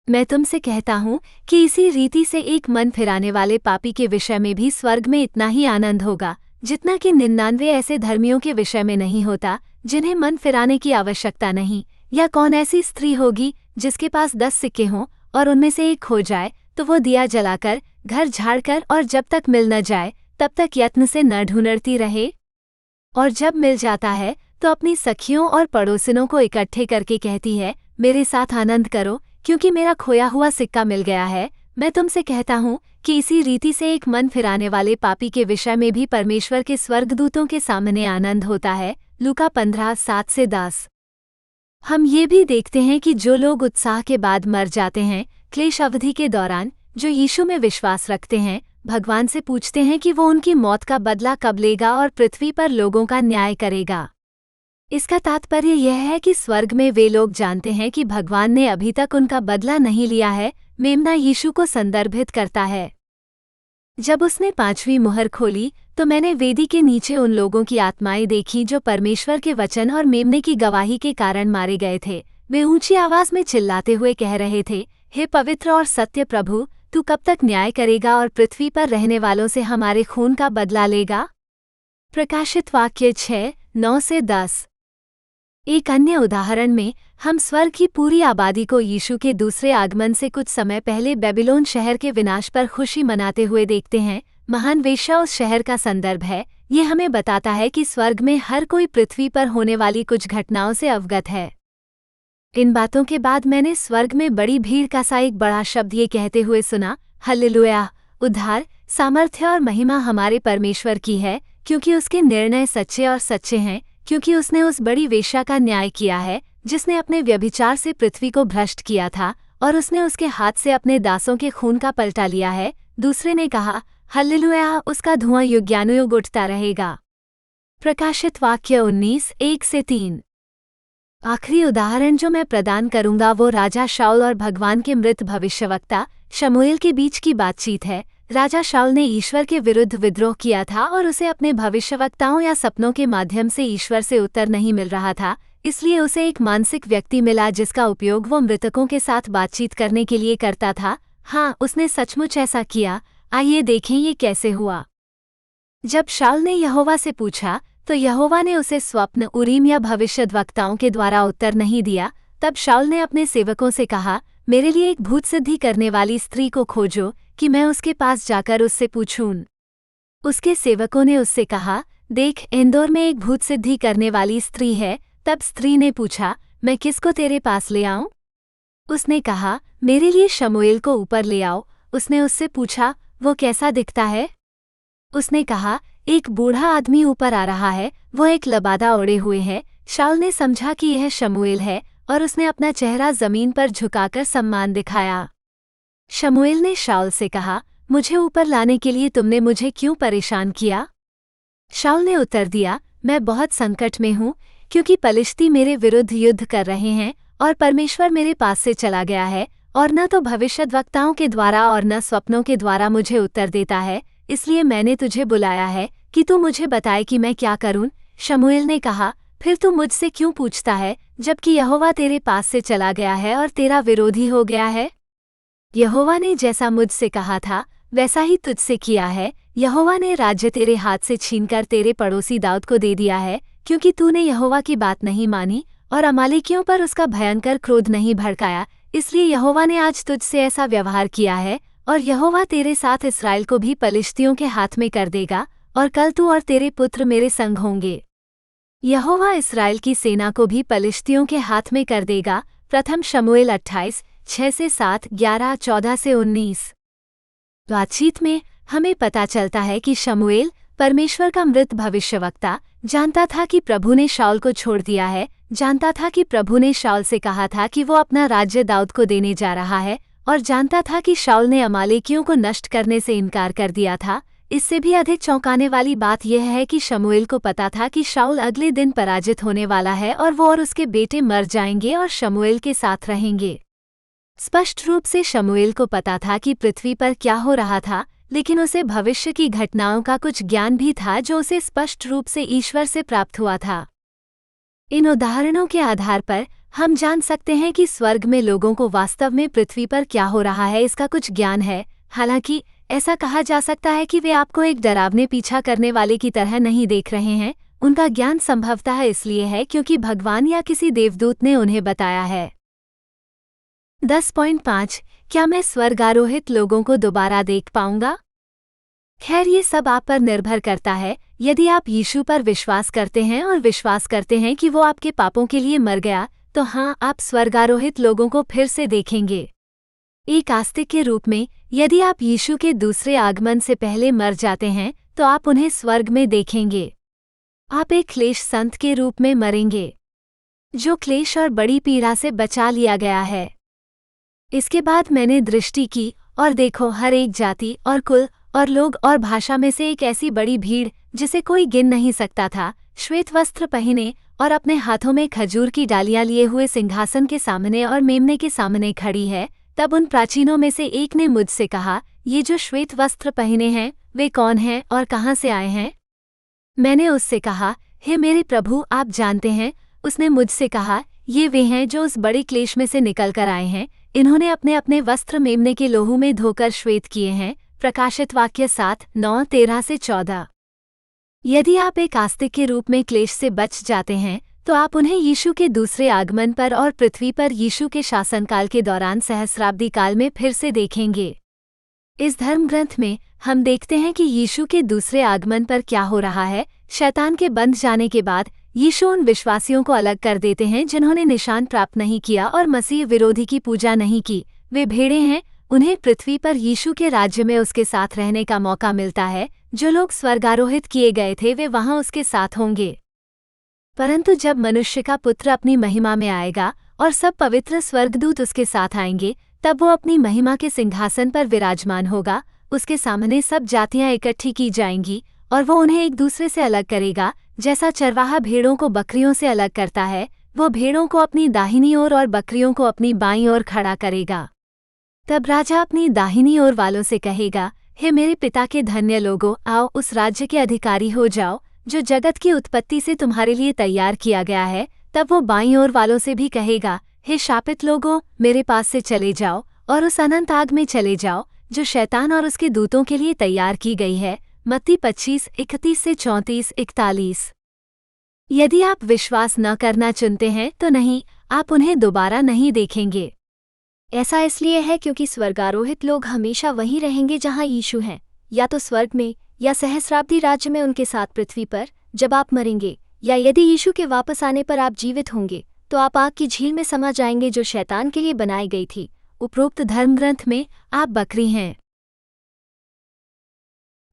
मैं तुमसे कहता हूँ कि इसी रीति से एक मन फिराने वाले पापी के विषय में भी स्वर्ग में इतना ही आनंद होगा जितना कि 99 ऐसे धर्मियों के विषय में नहीं होता जिन्हें मन फिराने की आवश्यकता नहीं। या कौन ऐसी स्त्री होगी जिसके पास 10 सिक्के हों और उनमें से एक खो जाए तो वो दिया जलाकर, घर झाड़कर और जब तक मिल न जाए तब तक यत्न से न ढूंढती रहे? और जब मिल जाता है तो अपनी सखियों और पड़ोसिनों को इकट्ठे करके कहती है, मेरे साथ आनंद करो क्योंकि मेरा खोया हुआ सिक्का मिल गया है। मैं तुमसे कहता हूँ कि इसी रीति से एक मन फिराने वाले पापी के विषय में भी परमेश्वर के स्वर्गदूतों के सामने आनंद होता है। लूका 15:7-10। हम ये भी देखते हैं कि जो लोग उत्साह के बाद मर जाते हैं, क्लेश अवधि के दौरान जो यीशु में विश्वास रखते हैं, भगवान से पूछते हैं कि वो उनकी मौत का बदला कब लेगा और पृथ्वी पर लोगों का न्याय करेगा। इसका तात्पर्य यह है कि स्वर्ग में वे लोग जानते हैं कि भगवान ने अभी तक उनका बदला नहीं लिया है। मेमना यीशु को संदर्भित करता है। जब उसने 5वीं मुहर खोली तो मैंने वेदी के नीचे उन लोगों की आत्माएं देखी जो परमेश्वर के वचन और मेमने की गवाही के कारण मारे गए थे। वे ऊंची आवाज में चिल्लाते हुए कह रहे थे, हे पवित्र और सत्य प्रभु, तू कब तक न्याय करेगा और पृथ्वी पर रहने वालों से हमारे खून का बदला लेगा? प्रकाशित वाक्य 6:9-10। एक अन्य उदाहरण में हम स्वर्ग की पूरी आबादी को यीशु के दूसरे आगमन से कुछ समय पहले बेबीलोन शहर के विनाश पर खुशी मनाते हुए देखते हैं। महान वेश्या उस शहर का संदर्भ है। ये हमें बताता है कि स्वर्ग में हर कोई पृथ्वी पर होने वाली कुछ घटनाओं से अवगत है। इन बातों के बाद मैंने स्वर्ग में बड़ी भीड़ का सा एक बड़ा शब्द ये कहते हुए सुना, हल्लेलुया! उद्धार, सामर्थ्य और महिमा हमारे परमेश्वर की है, क्योंकि उसके निर्णय सच्चे और सच्चे हैं, क्योंकि उसने उस बड़ी वेश्या का न्याय किया है जिसने अपने व्यभिचार से पृथ्वी को भ्रष्ट किया था, और उसने उसके हाथ से अपने दासों के खून का पलटा लिया है। दूसरे ने कहा, हल्लेलुया! उसका धुआं युगानुयुग उठता रहेगा। प्रकाशित वाक्य 19:1-3। आखिरी उदाहरण जो मैं प्रदान करूंगा वो राजा शाऊल और भगवान के मृत भविष्यवक्ता शमूएल के बीच की बातचीत है। राजा शाऊल ने ईश्वर के विरुद्ध विद्रोह किया था और उसे अपने भविष्यवक्ताओं या सपनों के माध्यम से ईश्वर से उत्तर नहीं मिल रहा था, इसलिए उसे एक मानसिक व्यक्ति मिला जिसका उपयोग वो मृतकों के साथ बातचीत करने के लिए करता था। हाँ, उसने सचमुच ऐसा किया। आइए देखें ये कैसे हुआ। जब शाऊल ने यहोवा से पूछा तो यहोवा ने उसे स्वप्न, उरीम या भविष्यद्वक्ताओं के द्वारा उत्तर नहीं दिया। तब शाऊल ने अपने सेवकों से कहा, मेरे लिए एक भूत सिद्धि करने वाली स्त्री को खोजो कि मैं उसके पास जाकर उससे पूछूं। उसके सेवकों ने उससे कहा, देख, इंदौर में एक भूत सिद्धि करने वाली स्त्री है। तब स्त्री ने पूछा, मैं किसको तेरे पास ले आऊं? उसने कहा, मेरे लिए शमूएल को ऊपर ले आओ। उसने उससे पूछा, वो कैसा दिखता है? उसने कहा, एक बूढ़ा आदमी ऊपर आ रहा है, वो एक लबादा ओढ़े हुए है। शाऊल ने समझा कि यह शमूएल है और उसने अपना चेहरा जमीन पर झुकाकर सम्मान दिखाया। शमूएल ने शाऊल से कहा, मुझे ऊपर लाने के लिए तुमने मुझे क्यों परेशान किया? शाऊल ने उत्तर दिया, मैं बहुत संकट में हूँ, क्योंकि पलिश्ती मेरे विरुद्ध युद्ध कर रहे हैं और परमेश्वर मेरे पास से चला गया है, और न तो भविष्यद्वक्ताओं के द्वारा और न स्वप्नों के द्वारा मुझे उत्तर देता है। इसलिए मैंने तुझे बुलाया है कि तू मुझे बताए कि मैं क्या करूं। शमूएल ने कहा, फिर तू मुझसे क्यों पूछता है? जबकि यहोवा तेरे पास से चला गया है और तेरा विरोधी हो गया है? यहोवा ने जैसा मुझसे कहा था वैसा ही तुझसे किया है। यहोवा ने राज्य तेरे हाथ से छीनकर तेरे पड़ोसी दाऊद को दे दिया है, क्योंकि तूने यहोवा की बात नहीं मानी और अमालेकियों पर उसका भयंकर क्रोध नहीं भड़काया। इसलिए यहोवा ने आज तुझसे ऐसा व्यवहार किया है, और यहोवा तेरे साथ इस्राएल को भी पलिश्तियों के हाथ में कर देगा, और कल तू और तेरे पुत्र मेरे संग होंगे। यहोवा इस्राएल की सेना को भी पलिश्तियों के हाथ में कर देगा। प्रथम शमूएल 28:6-7, 11-14-19। बातचीत में हमें पता चलता है कि शमूएल, परमेश्वर का मृत भविष्यवक्ता, जानता था कि प्रभु ने शाऊल को छोड़ दिया है, जानता था कि प्रभु ने शाऊल से कहा था कि वो अपना राज्य दाऊद को देने जा रहा है, और जानता था कि शाऊल ने अमालेकियों को नष्ट करने से इनकार कर दिया था। इससे भी अधिक चौंकाने वाली बात यह है कि शमूएल को पता था कि शाऊल अगले दिन पराजित होने वाला है और वो और उसके बेटे मर जाएंगे और शमूएल के साथ रहेंगे। स्पष्ट रूप से शमूएल को पता था कि पृथ्वी पर क्या हो रहा था, लेकिन उसे भविष्य की घटनाओं का कुछ ज्ञान भी था जो उसे स्पष्ट रूप से ईश्वर से प्राप्त हुआ था। इन उदाहरणों के आधार पर हम जान सकते हैं कि स्वर्ग में लोगों को वास्तव में पृथ्वी पर क्या हो रहा है इसका कुछ ज्ञान है। हालांकि ऐसा कहा जा सकता है कि वे आपको एक डरावने पीछा करने वाले की तरह नहीं देख रहे हैं। उनका ज्ञान संभवतः इसलिए है क्योंकि भगवान या किसी देवदूत ने उन्हें बताया है। 10.5 क्या मैं स्वर्गारोहित लोगों को दोबारा देख पाऊंगा? खैर, ये सब आप पर निर्भर करता है। यदि आप यीशु पर विश्वास करते हैं और विश्वास करते हैं कि वो आपके पापों के लिए मर गया, तो हाँ, आप स्वर्गारोहित लोगों को फिर से देखेंगे। एक आस्तिक के रूप में, यदि आप यीशु के दूसरे आगमन से पहले मर जाते हैं तो आप उन्हें स्वर्ग में देखेंगे। आप एक क्लेश संत के रूप में मरेंगे, जो क्लेश और बड़ी पीड़ा से बचा लिया गया है। इसके बाद मैंने दृष्टि की, और देखो, हर एक जाति और कुल और लोग और भाषा में से एक ऐसी बड़ी भीड़ जिसे कोई गिन नहीं सकता था, श्वेत वस्त्र पहने और अपने हाथों में खजूर की डालियां लिए हुए सिंहासन के सामने और मेमने के सामने खड़ी है। तब उन प्राचीनों में से एक ने मुझसे कहा, ये जो श्वेत वस्त्र पहने हैं वे कौन हैं और कहाँ से आए हैं? मैंने उससे कहा, हे मेरे प्रभु, आप जानते हैं। उसने मुझसे कहा, ये वे हैं जो उस बड़े क्लेश में से निकल कर आए हैं। इन्होंने अपने अपने वस्त्र मेमने के लोहू में धोकर श्वेत किए हैं। प्रकाशित वाक्य 7:9-13-14। यदि आप एक आस्तिक के रूप में क्लेश से बच जाते हैं तो आप उन्हें यीशु के दूसरे आगमन पर और पृथ्वी पर यीशु के शासनकाल के दौरान सहस्राब्दी काल में फिर से देखेंगे। इस धर्म ग्रंथ में हम देखते हैं कि यीशु के दूसरे आगमन पर क्या हो रहा है। शैतान के बंध जाने के बाद यीशु उन विश्वासियों को अलग कर देते हैं जिन्होंने निशान प्राप्त नहीं किया और मसीह विरोधी की पूजा नहीं की। वे भेड़ें हैं। उन्हें पृथ्वी पर यीशु के राज्य में उसके साथ रहने का मौका मिलता है। जो लोग स्वर्गारोहित किए गए थे वे वहां उसके साथ होंगे। परंतु जब मनुष्य का पुत्र अपनी महिमा में आएगा और सब पवित्र स्वर्गदूत उसके साथ आएंगे, तब वो अपनी महिमा के सिंहासन पर विराजमान होगा। उसके सामने सब जातियां इकट्ठी की जाएंगी और वो उन्हें एक दूसरे से अलग करेगा। जैसा चरवाहा भेड़ों को बकरियों से अलग करता है, वो भेड़ों को अपनी दाहिनी ओर और बकरियों को अपनी बाईं ओर खड़ा करेगा। तब राजा अपनी दाहिनी ओर वालों से कहेगा, हे मेरे पिता के धन्य लोगों, आओ उस राज्य के अधिकारी हो जाओ जो जगत की उत्पत्ति से तुम्हारे लिए तैयार किया गया है। तब वो बाईं ओर वालों से भी कहेगा, हे शापित लोगों, मेरे पास से चले जाओ और उस अनंत आग में चले जाओ जो शैतान और उसके दूतों के लिए तैयार की गई है। मत्ती 25:31-34-41। यदि आप विश्वास न करना चुनते हैं तो नहीं, आप उन्हें दोबारा नहीं देखेंगे। ऐसा इसलिए है क्योंकि स्वर्गारोहित लोग हमेशा वहीं रहेंगे जहां यीशु हैं, या तो स्वर्ग में या सहस्राब्दी राज्य में उनके साथ पृथ्वी पर जब आप मरेंगे, या यदि यीशु के वापस आने पर आप जीवित होंगे तो आप आग की झील में समा जाएंगे जो शैतान के लिए बनाई गई थी। उपरोक्त धर्मग्रंथ में आप बकरी हैं।